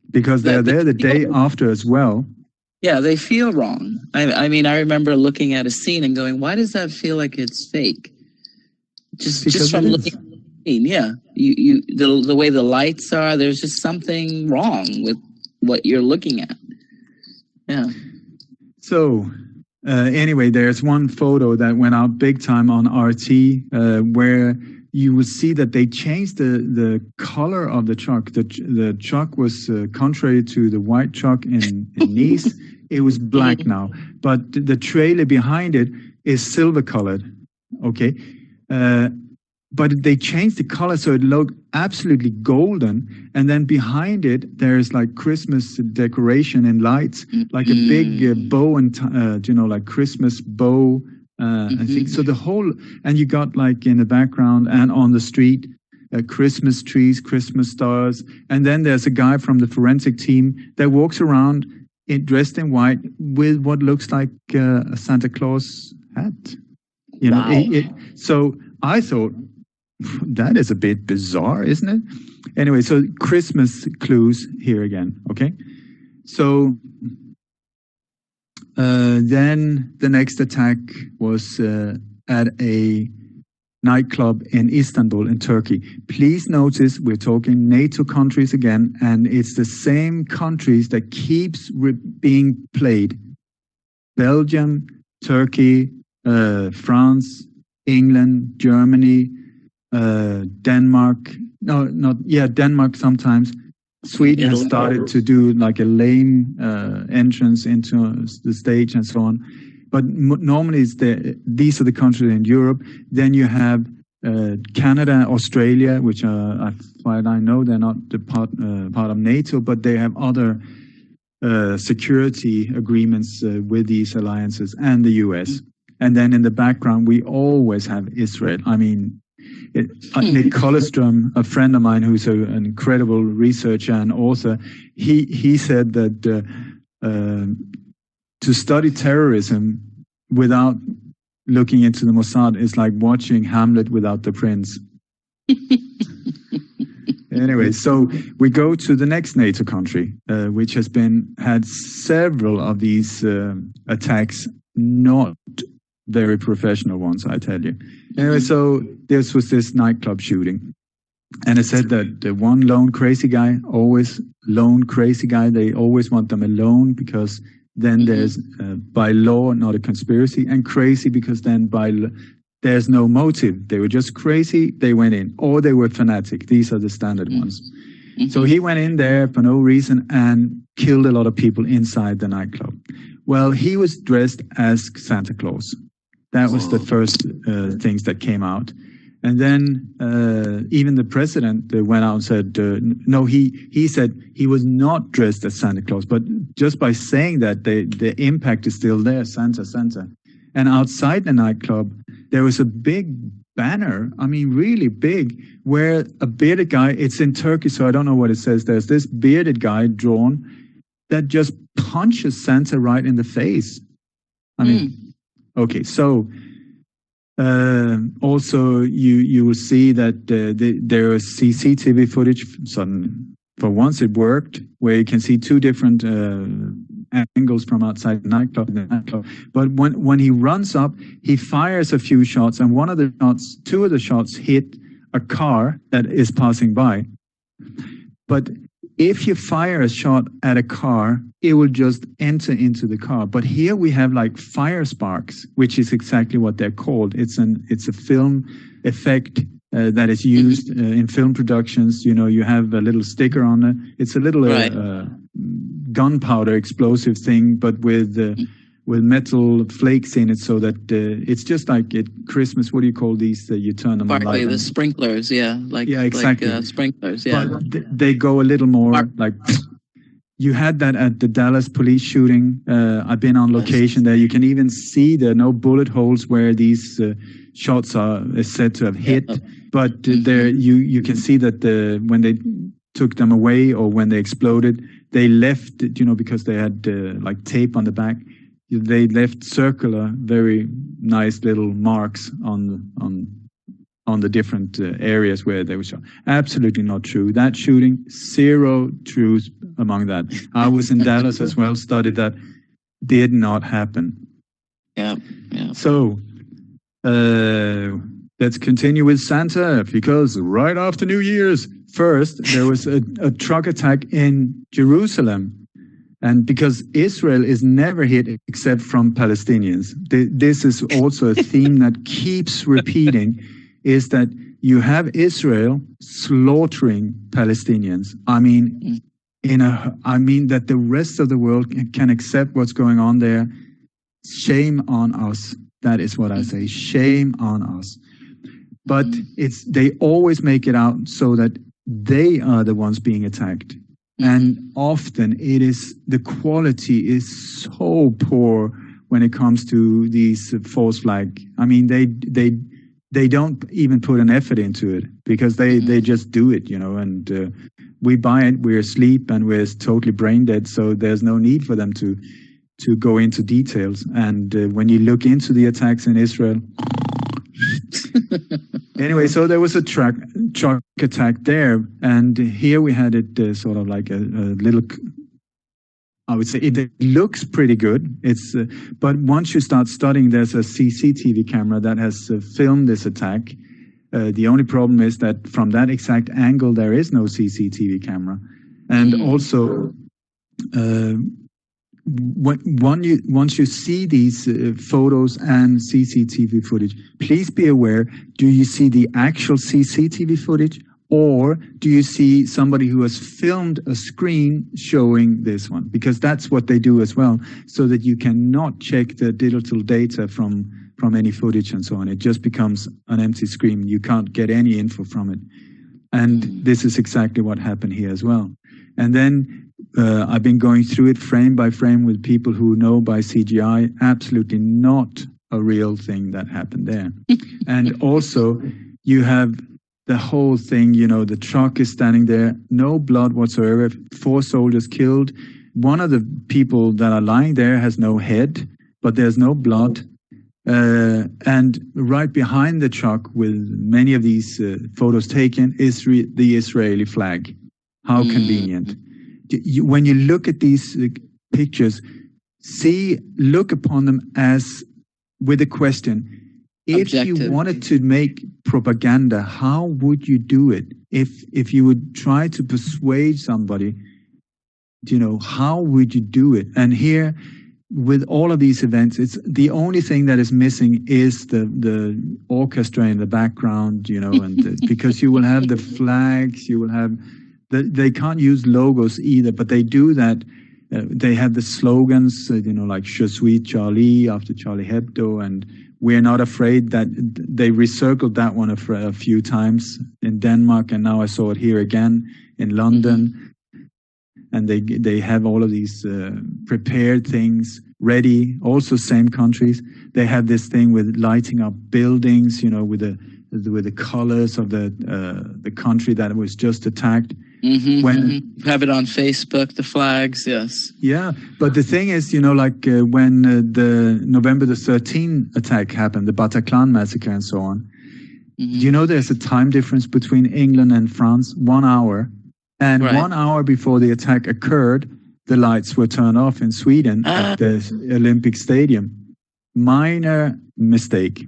Because they're there the day after as well. Yeah, they feel wrong. I mean, I remember looking at a scene and going, why does that feel like it's fake? Just from looking at the scene, yeah. The way the lights are, there's just something wrong with what you're looking at. Yeah. So, anyway, there's one photo that went out big time on RT where you will see that they changed the color of the truck. The truck was contrary to the white truck in Nice. It was black now, but the trailer behind it is silver colored. Okay. But they changed the color so it looked absolutely golden. And then behind it, there's like Christmas decoration and lights, like a big bow and, like Christmas bow. I think so. The whole, and you got like in the background and on the street, Christmas trees, Christmas stars. And then there's a guy from the forensic team that walks around dressed in white with what looks like a Santa Claus hat. So I thought, that is a bit bizarre, isn't it? Anyway, so Christmas clues here again. Okay. So then the next attack was at a nightclub in Istanbul in Turkey. Please notice we're talking NATO countries again, and it's the same countries that keeps being played. Belgium, Turkey, France, England, Germany, Denmark. Denmark sometimes. Sweden has started to do like a lame entrance into the stage and so on. But normally these are the countries in Europe. Then you have Canada, Australia, which as far as I know, they're not the part of NATO, but they have other security agreements with these alliances, and the US. And then in the background, we always have Israel. I mean, Nick Collerstrom, a friend of mine who's an incredible researcher and author, he said that to study terrorism without looking into the Mossad is like watching Hamlet without the prince. Anyway, so we go to the next NATO country, which has had several of these attacks, not very professional ones, I tell you. Anyway, so this was this nightclub shooting. And it said that the one lone crazy guy, they always want them alone, because then there's by law, not a conspiracy, and crazy because then there's no motive. They were just crazy, they went in, or they were fanatic. These are the standard ones. So he went in there for no reason and killed a lot of people inside the nightclub. Well, he was dressed as Santa Claus. That was the first things that came out. And then even the president went out and said, no, he said he was not dressed as Santa Claus. But just by saying that, the impact is still there, Santa, Santa. And outside the nightclub, there was a big banner, I mean, really big, where a bearded guy, it's in Turkey, so I don't know what it says. There's this bearded guy drawn that just punches Santa right in the face. I mean, okay, so also you will see that there is CCTV footage. For once it worked, where you can see two different angles from outside the nightclub. But when he runs up, he fires a few shots, and two of the shots hit a car that is passing by. But if you fire a shot at a car it will just enter into the car. But here we have like fire sparks, which is exactly what they're called. It's a film effect that is used in film productions. You know, you have a little sticker on it. It's a little gunpowder explosive thing, but with metal flakes in it, so that it's just like at Christmas. What do you call these? You turn them on. Partly the sprinklers, exactly. Like, sprinklers, yeah. But they go a little more like. You had that at the Dallas police shooting. I've been on location there. You can even see there are no bullet holes where these shots are said to have hit. But there, you can see that when they took them away or when they exploded, they left, because they had like tape on the back. They left circular, very nice little marks on the different areas where they were shot. Absolutely not true. That shooting, zero truth among that. I was in Dallas as well, studied that. Did not happen. Yeah. So let's continue with Santa, because right after New Year's, first there was a truck attack in Jerusalem. And because Israel is never hit except from Palestinians. This is also a theme that keeps repeating, is that you have Israel slaughtering Palestinians. I mean, that the rest of the world can accept what's going on there. Shame on us. That is what I say. Shame on us. But they always make it out so that they are the ones being attacked. And often the quality is so poor when it comes to these false flag. I mean, they don't even put an effort into it, because they just do it, and we buy it, we're asleep and we're totally brain dead. So there's no need for them to go into details. And when you look into the attacks in Israel, anyway, so there was a truck attack there, and here we had it sort of like a little. I would say it looks pretty good. But once you start studying, there's a CCTV camera that has filmed this attack. The only problem is that from that exact angle, there is no CCTV camera, and also. Once you see these photos and CCTV footage, please be aware, do you see the actual CCTV footage, or do you see somebody who has filmed a screen showing this one? Because that's what they do as well, so that you cannot check the digital data from any footage and so on. It just becomes an empty screen. You can't get any info from it. And this is exactly what happened here as well. And then I've been going through it frame by frame with people who know by CGI, absolutely not a real thing that happened there. And also, you have the whole thing, the truck is standing there, no blood whatsoever, 4 soldiers killed. One of the people that are lying there has no head, but there's no blood. And right behind the truck, with many of these photos taken, is the Israeli flag. How convenient. When you look at these pictures, look upon them as with a question. Objective. If you wanted to make propaganda, how would you do it? If you would try to persuade somebody, how would you do it? And here, with all of these events, it's the only thing that is missing is the orchestra in the background, and because you will have the flags, you will have. They can't use logos either, but they do that. They have the slogans, like "Je suis Charlie" after Charlie Hebdo, and "We're not afraid." That they recircled that one a few times in Denmark, and now I saw it here again in London. And they have all of these prepared things ready. Also, same countries. They have this thing with lighting up buildings, with the colors of the country that was just attacked. Have it on Facebook, the flags, yes. Yeah, but the thing is, when the November the 13th attack happened, the Bataclan massacre and so on, there's a time difference between England and France, 1 hour. And 1 hour before the attack occurred, the lights were turned off in Sweden at the Olympic Stadium. Minor mistake.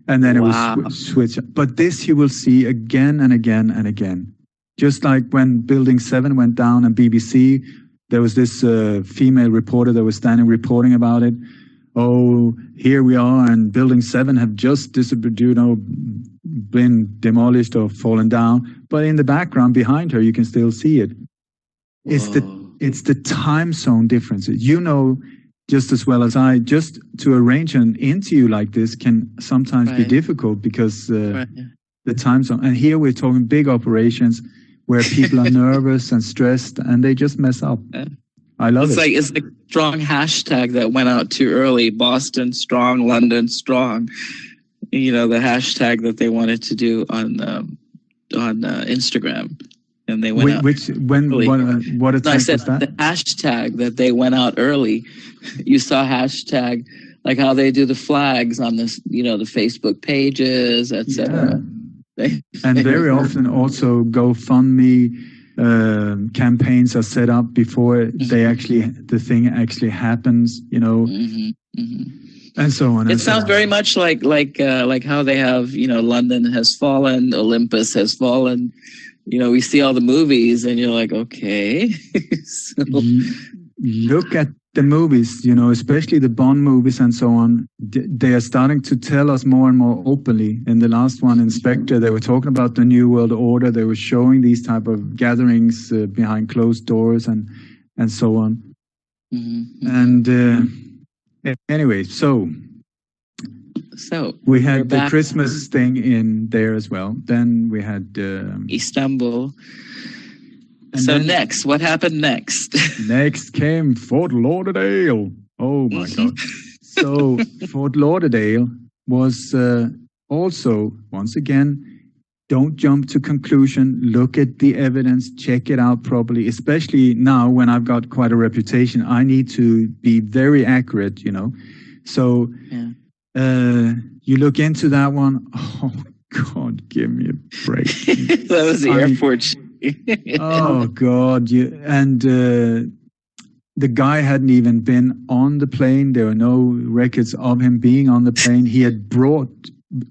And then it was switched. But this you will see again and again and again. Just like when Building 7 went down and BBC, there was this female reporter that was standing reporting about it. Oh, here we are, and Building 7 have just been demolished or fallen down. But in the background behind her, you can still see it. It's the time zone differences. You know, just as well as I, just to arrange an interview like this can sometimes be difficult because the time zone. And here we're talking big operations where people are nervous and stressed, and they just mess up. I love it. It's like a strong hashtag that went out too early. Boston strong, London strong. You know, the hashtag that they wanted to do on Instagram, and they went out. What attack was that? The hashtag that they went out early. You saw hashtag like how they do the flags on this, you know, the Facebook pages, etc. And very often also GoFundMe campaigns are set up before the thing actually happens, you know, and so on. It sounds very much like how they have, you know, London has fallen, Olympus has fallen. You know, we see all the movies, and you're like, okay. So. Look at the movies, you know, especially the Bond movies and so on. They are starting to tell us more and more openly. In the last one, Inspector, they were talking about the New World Order. They were showing these type of gatherings behind closed doors and so on. And anyway, so we had the Christmas thing in there as well. Then we had Istanbul. So next, what happened next? Next came Fort Lauderdale. Oh my God. So Fort Lauderdale was also, once again, don't jump to conclusion. Look at the evidence, check it out properly, especially now when I've got quite a reputation. I need to be very accurate, you know. So you look into that one. Oh God, give me a break. That was the airport. Oh God! The guy hadn't even been on the plane. There were no records of him being on the plane. He had brought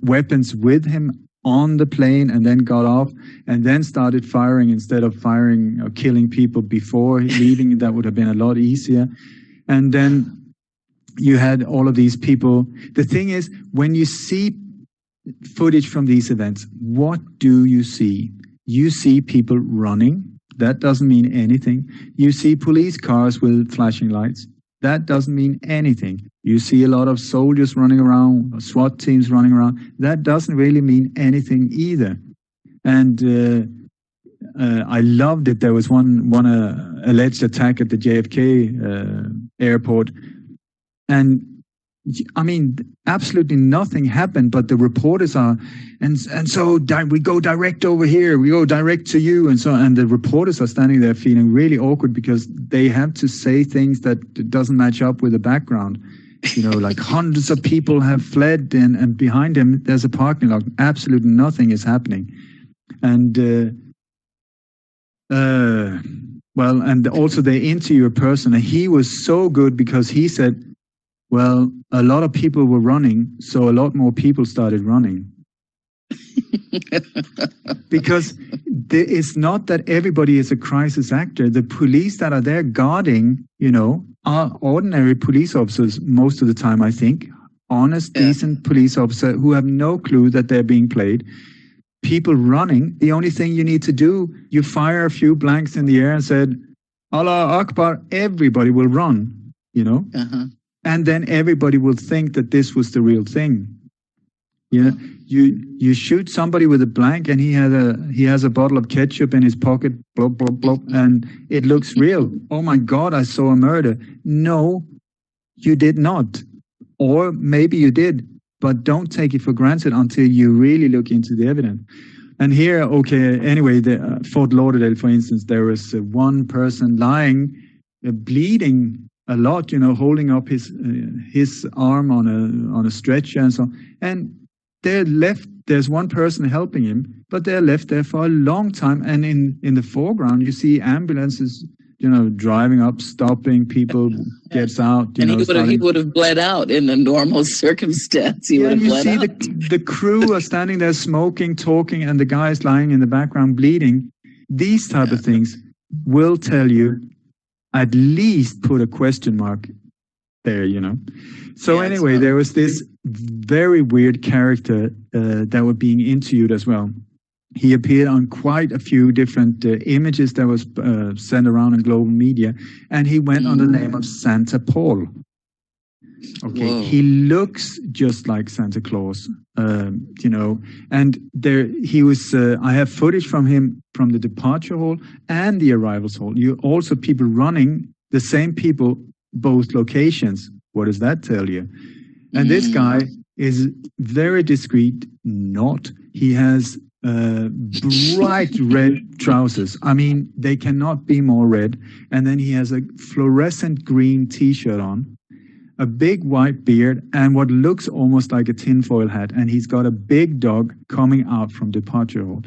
weapons with him on the plane and then got off and then started firing instead of firing or killing people before leaving. That would have been a lot easier. And then you had all of these people. The thing is, when you see footage from these events, what do you see? You see people running. That doesn't mean anything. You see police cars with flashing lights. That doesn't mean anything. You see a lot of soldiers running around, SWAT teams running around. That doesn't really mean anything either. And I loved it. There was one alleged attack at the JFK airport. And I mean, absolutely nothing happened, but the reporters are, and so we go direct over here, we go direct to you, and so, and the reporters are standing there feeling really awkward because they have to say things that doesn't match up with the background. You know, like hundreds of people have fled, and behind them there's a parking lot. Absolutely nothing is happening, and well, and also they interview a person, and he was so good because he said, well, a lot of people were running, so a lot more people started running. Because it's not that everybody is a crisis actor. The police that are there guarding, you know, are ordinary police officers most of the time, I think. Honest, decent police officers who have no clue that they're being played. People running, the only thing you need to do, you fire a few blanks in the air and said, Allah Akbar, everybody will run, you know. And then everybody will think that this was the real thing. You know, you shoot somebody with a blank and he has a bottle of ketchup in his pocket, blop, blop, blop, and it looks real. Oh my God, I saw a murder. No, you did not. Or maybe you did, but don't take it for granted until you really look into the evidence. And here, okay, anyway, the Fort Lauderdale, for instance, there was one person lying, bleeding a lot, you know, holding up his arm on a stretcher and so on. And there's one person helping him, but they're left there for a long time. And in the foreground, you see ambulances, you know, driving up, stopping, people gets out. And he would have bled out in a normal circumstance. He would have bled out. The crew are standing there smoking, talking, and the guy's lying in the background bleeding. These type of things will tell you at least put a question mark there, So anyway, there was this very weird character that were being interviewed as well. He appeared on quite a few different images that was sent around in global media, and he went under the name of Santa Paul. Okay, whoa. He looks just like Santa Claus, and there he was. I have footage from him from the departure hall and the arrivals hall. You also people running, the same people, both locations. What does that tell you? And this guy is very discreet. He has bright red trousers. I mean, they cannot be more red. And then he has a fluorescent green T-shirt on, a big white beard, and what looks almost like a tinfoil hat. And he's got a big dog coming out from departure hall.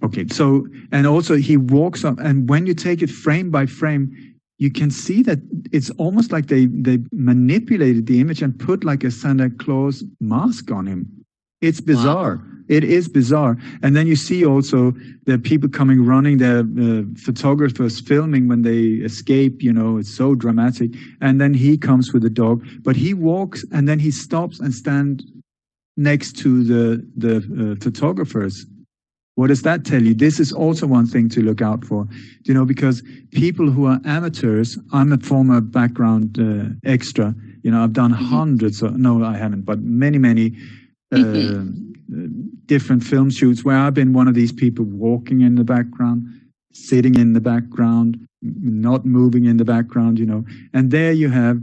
Okay, so, and also he walks up, and when you take it frame by frame, you can see that it's almost like they manipulated the image and put like a Santa Claus mask on him. It's bizarre. Wow. It is bizarre. And then you see also the people coming running, the photographers filming when they escape, it's so dramatic. And then he comes with the dog, but he walks and then he stops and stands next to the photographers. What does that tell you? This is also one thing to look out for, because people who are amateurs, I'm a former background extra, I've done hundreds no, I haven't, but many, different film shoots where I've been one of these people walking in the background, sitting in the background, not moving in the background, and there you have,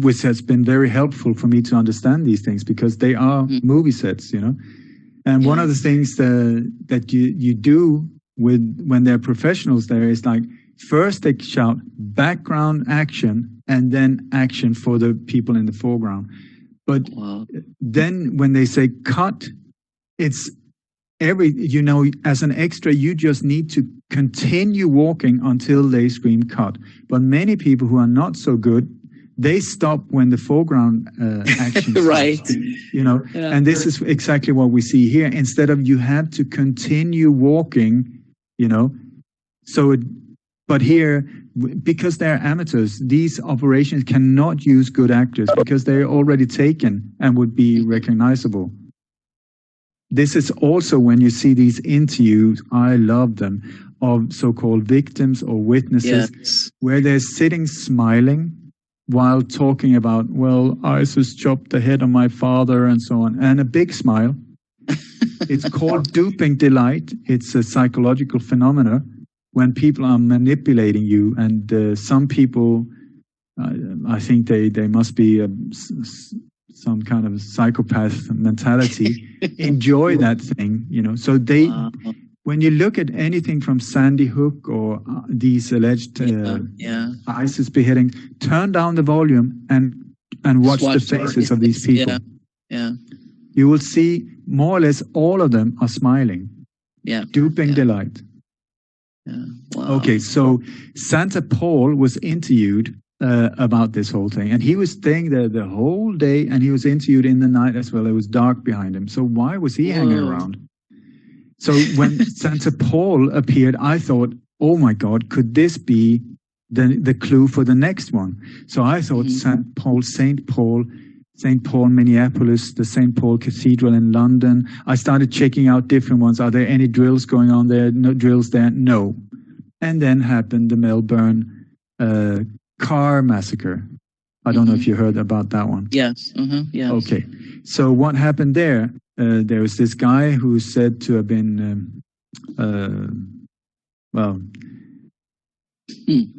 which has been very helpful for me to understand these things because they are movie sets, And one of the things that you do when they're professionals there is like, first they shout background action and then action for the people in the foreground. But then when they say cut, it's as an extra, you just need to continue walking until they scream cut. But many people who are not so good, they stop when the foreground action starts, right. And this is exactly what we see here. Instead of you have to continue walking, but here, because they're amateurs, these operations cannot use good actors because they're already taken and would be recognizable. This is also when you see these interviews, I love them, of so-called victims or witnesses, where they're sitting smiling while talking about, well, ISIS chopped the head of my father and so on, and a big smile. It's called duping delight. It's a psychological phenomenon when people are manipulating you, and some people, I think they must be some kind of psychopath mentality, enjoy that thing, So they, when you look at anything from Sandy Hook or these alleged ISIS beheadings, turn down the volume and watch the faces of these people. Yeah. You will see more or less all of them are smiling. Yeah. Duping delight. Yeah. Wow. Okay, so Santa Paul was interviewed about this whole thing, and he was staying there the whole day, and he was interviewed in the night as well. It was dark behind him. So why was he hanging around? So when Santa Paul appeared, I thought, oh my God, could this be the clue for the next one? So I thought St. Paul, Minneapolis, the St. Paul Cathedral in London. I started checking out different ones. Are there any drills going on there? No drills there? No. And then happened the Melbourne car massacre. I don't know if you heard about that one. Yes. Yes. Okay. So what happened there? There was this guy who said to have been,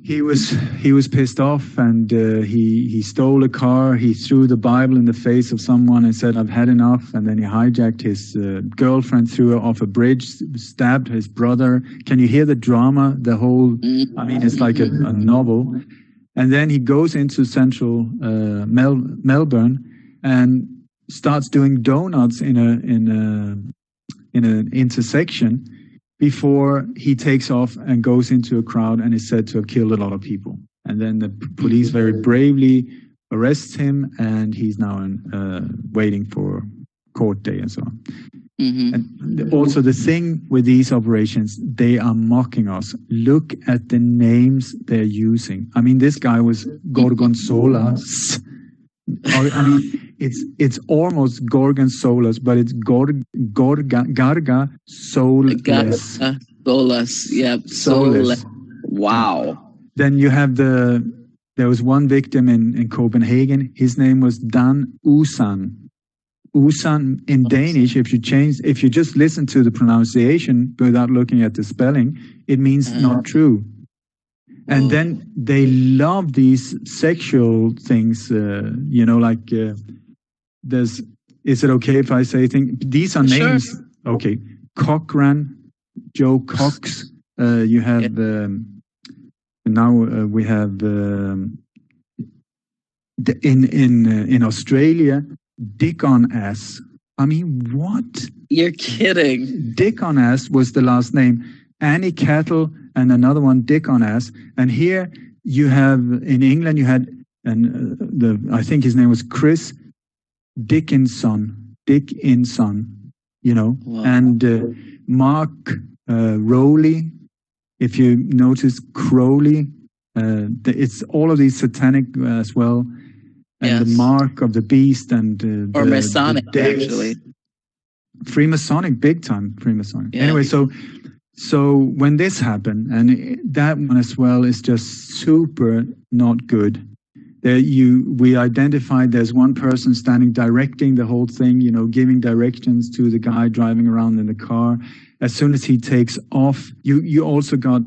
he was pissed off, and he stole a car. He threw the Bible in the face of someone and said, "I've had enough." And then he hijacked his girlfriend, threw her off a bridge, stabbed his brother. Can you hear the drama? The whole, I mean, it's like a novel. And then he goes into central Melbourne and starts doing donuts in an intersection before he takes off and goes into a crowd and is said to have killed a lot of people. And then the police very bravely arrests him, and he's now waiting for court day and so on. And also the thing with these operations, they are mocking us. Look at the names they're using. I mean, this guy was Gorgonzolas. I mean, it's almost Gorgonzolas, but it's Garga Soulless. Soulless, yeah, soulless. Wow. Then you have there was one victim in Copenhagen. His name was Dan Usan. Usan in Danish, if you just listen to the pronunciation without looking at the spelling, it means not true. And then they love these sexual things, like is it okay if I say things? These are names. Sure. Okay. Cochran, Joe Cox. You have, now we have in Australia, Dick on Ass. I mean, what? You're kidding. Dick on Ass was the last name. Annie Cattle and another one, Dick on Ass. And here you have, in England, you had, I think his name was Chris Dickinson, wow. And Mark Rowley. If you notice, Crowley. It's all of these satanic as well. And the mark of the beast and or Masonic, actually. Freemasonic, big time Freemasonic. Yeah. Anyway, so when this happened, and that one as well is just super not good. We identified there's one person standing directing the whole thing, giving directions to the guy driving around in the car. As soon as he takes off, you also got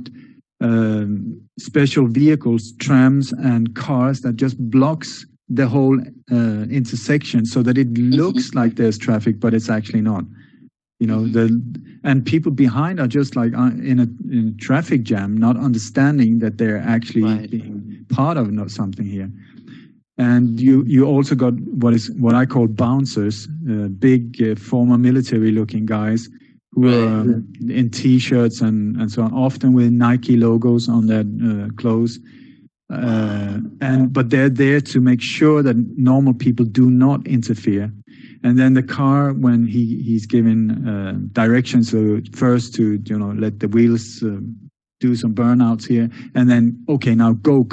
special vehicles, trams and cars that just blocks the whole intersection so that it looks like there's traffic, but it's actually not. And people behind are just like in a traffic jam, not understanding that they're actually being part of something here. And you also got what I call bouncers, big former military-looking guys who are in T-shirts and so on, often with Nike logos on their clothes. But they're there to make sure that normal people do not interfere. And then the car, when he's given directions, so first to let the wheels do some burnouts here, and then now go,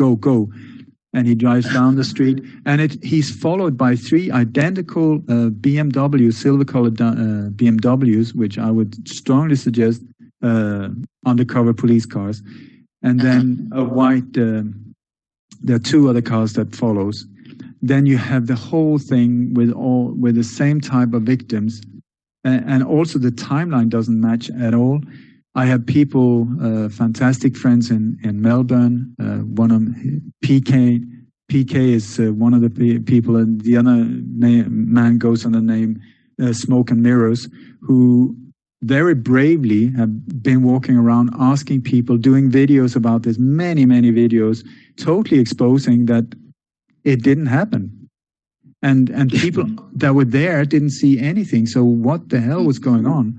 and he drives down the street, and he's followed by 3 identical BMW, silver-colored BMWs, which I would strongly suggest undercover police cars, and then a white. There are 2 other cars that follows. Then you have the whole thing with the same type of victims, and also the timeline doesn't match at all. I have people, fantastic friends in Melbourne. One of them, PK is one of the people, and the other man goes under the name Smoke and Mirrors, who very bravely have been walking around asking people, doing videos about this, many videos, totally exposing that it didn't happen. And people that were there didn't see anything. So what the hell was going on?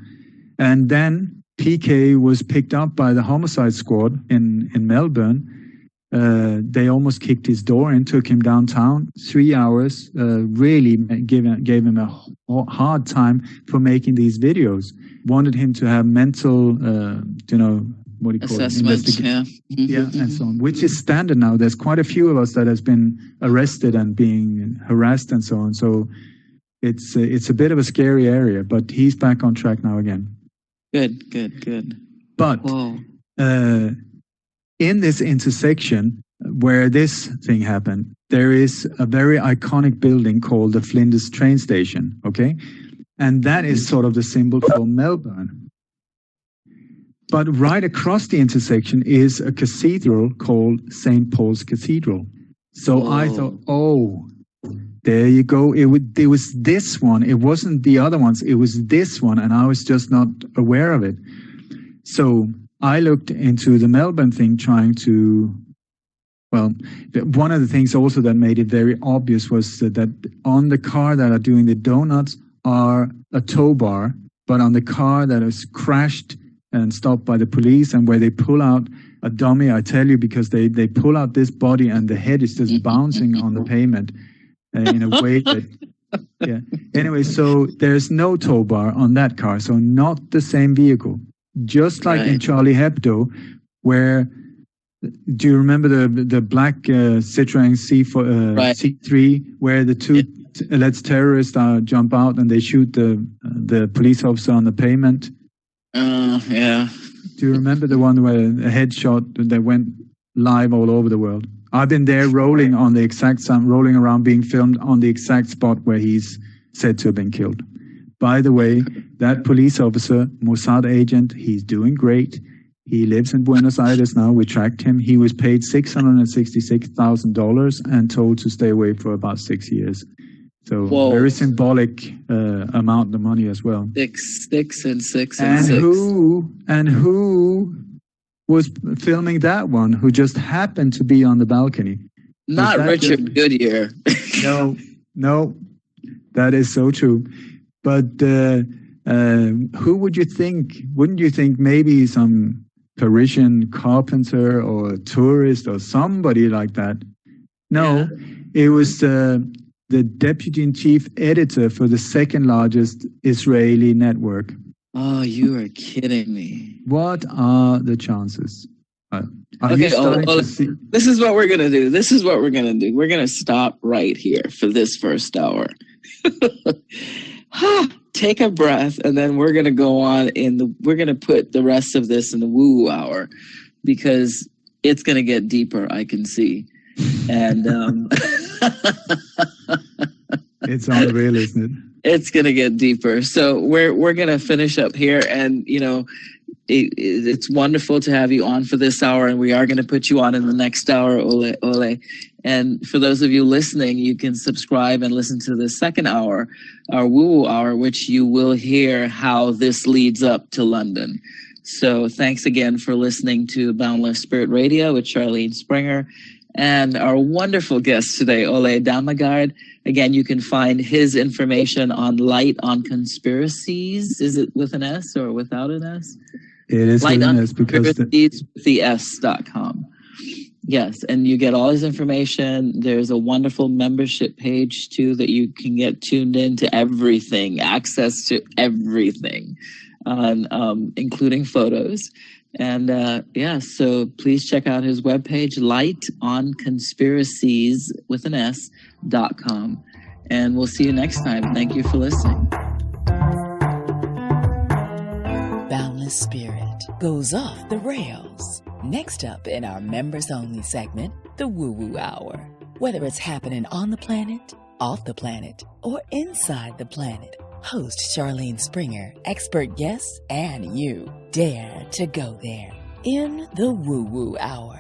And then PK was picked up by the homicide squad in Melbourne. They almost kicked his door in, took him downtown, 3 hours, really gave him a hard time for making these videos. Wanted him to have mental, what do you call it? And so on, which is standard now. There's quite a few of us that has been arrested and being harassed and so on. So it's a bit of a scary area, but he's back on track now again. Good. But in this intersection where this thing happened, there is a very iconic building called the Flinders train station, okay? And that is sort of the symbol for Melbourne. But right across the intersection is a cathedral called St. Paul's Cathedral. So I thought, there you go. It was this one. It wasn't the other ones. It was this one, and I was just not aware of it. So I looked into the Melbourne thing, trying to, one of the things also that made it very obvious was that on the car that are doing the donuts are a tow bar, but on the car that is crashed and stopped by the police and where they pull out a dummy, I tell you, because they pull out this body and the head is just bouncing on the pavement in a way that Yeah. Anyway, so there's no tow bar on that car, so not the same vehicle. Just like in Charlie Hebdo, where do you remember the black Citroen C3, where the two alleged terrorists jump out and they shoot the police officer on the pavement? Yeah. Do you remember the one where a headshot that went live all over the world? I've been there rolling around being filmed on the exact spot where he's said to have been killed. By the way, that police officer, Mossad agent, he's doing great. He lives in Buenos Aires now. We tracked him. He was paid $666,000 and told to stay away for about 6 years. So very symbolic amount of money as well. Six and six. Who was filming that one? Who just happened to be on the balcony? Not Richard Goodyear. No, that is so true. But who would you think? Wouldn't you think maybe some Parisian carpenter or a tourist or somebody like that? No, it was the deputy in chief editor for the second largest Israeli network. Oh, you are kidding me. What are the chances? This is what we're going to do. We're going to stop right here for this first hour. Take a breath, and then we're going to go on we're going to put the rest of this in the woo hour, because it's going to get deeper, I can see. And it's unreal, isn't it? It's going to get deeper. So we're going to finish up here, and it's wonderful to have you on for this hour, and we are going to put you on in the next hour, Ole. And for those of you listening, you can subscribe and listen to the second hour, our woo hour, which you will hear how this leads up to London. So thanks again for listening to Boundless Spirit Radio with Charlene Springer and our wonderful guest today, Ole Dammegard. Again, you can find his information on Light on Conspiracies. Is it with an S or without an S? It is Light with on an S because the S.com. Yes, and you get all his information. There's a wonderful membership page, too, that you can get tuned into everything, access to everything, including photos. And, so please check out his webpage, lightonconspiracies with an S.com. And we'll see you next time. Thank you for listening. Boundless Spirit goes off the rails. Next up in our members-only segment, the Woo Woo Hour. Whether it's happening on the planet, off the planet, or inside the planet, host Charlene Springer, expert guests, and you dare to go there in the Woo Woo Hour.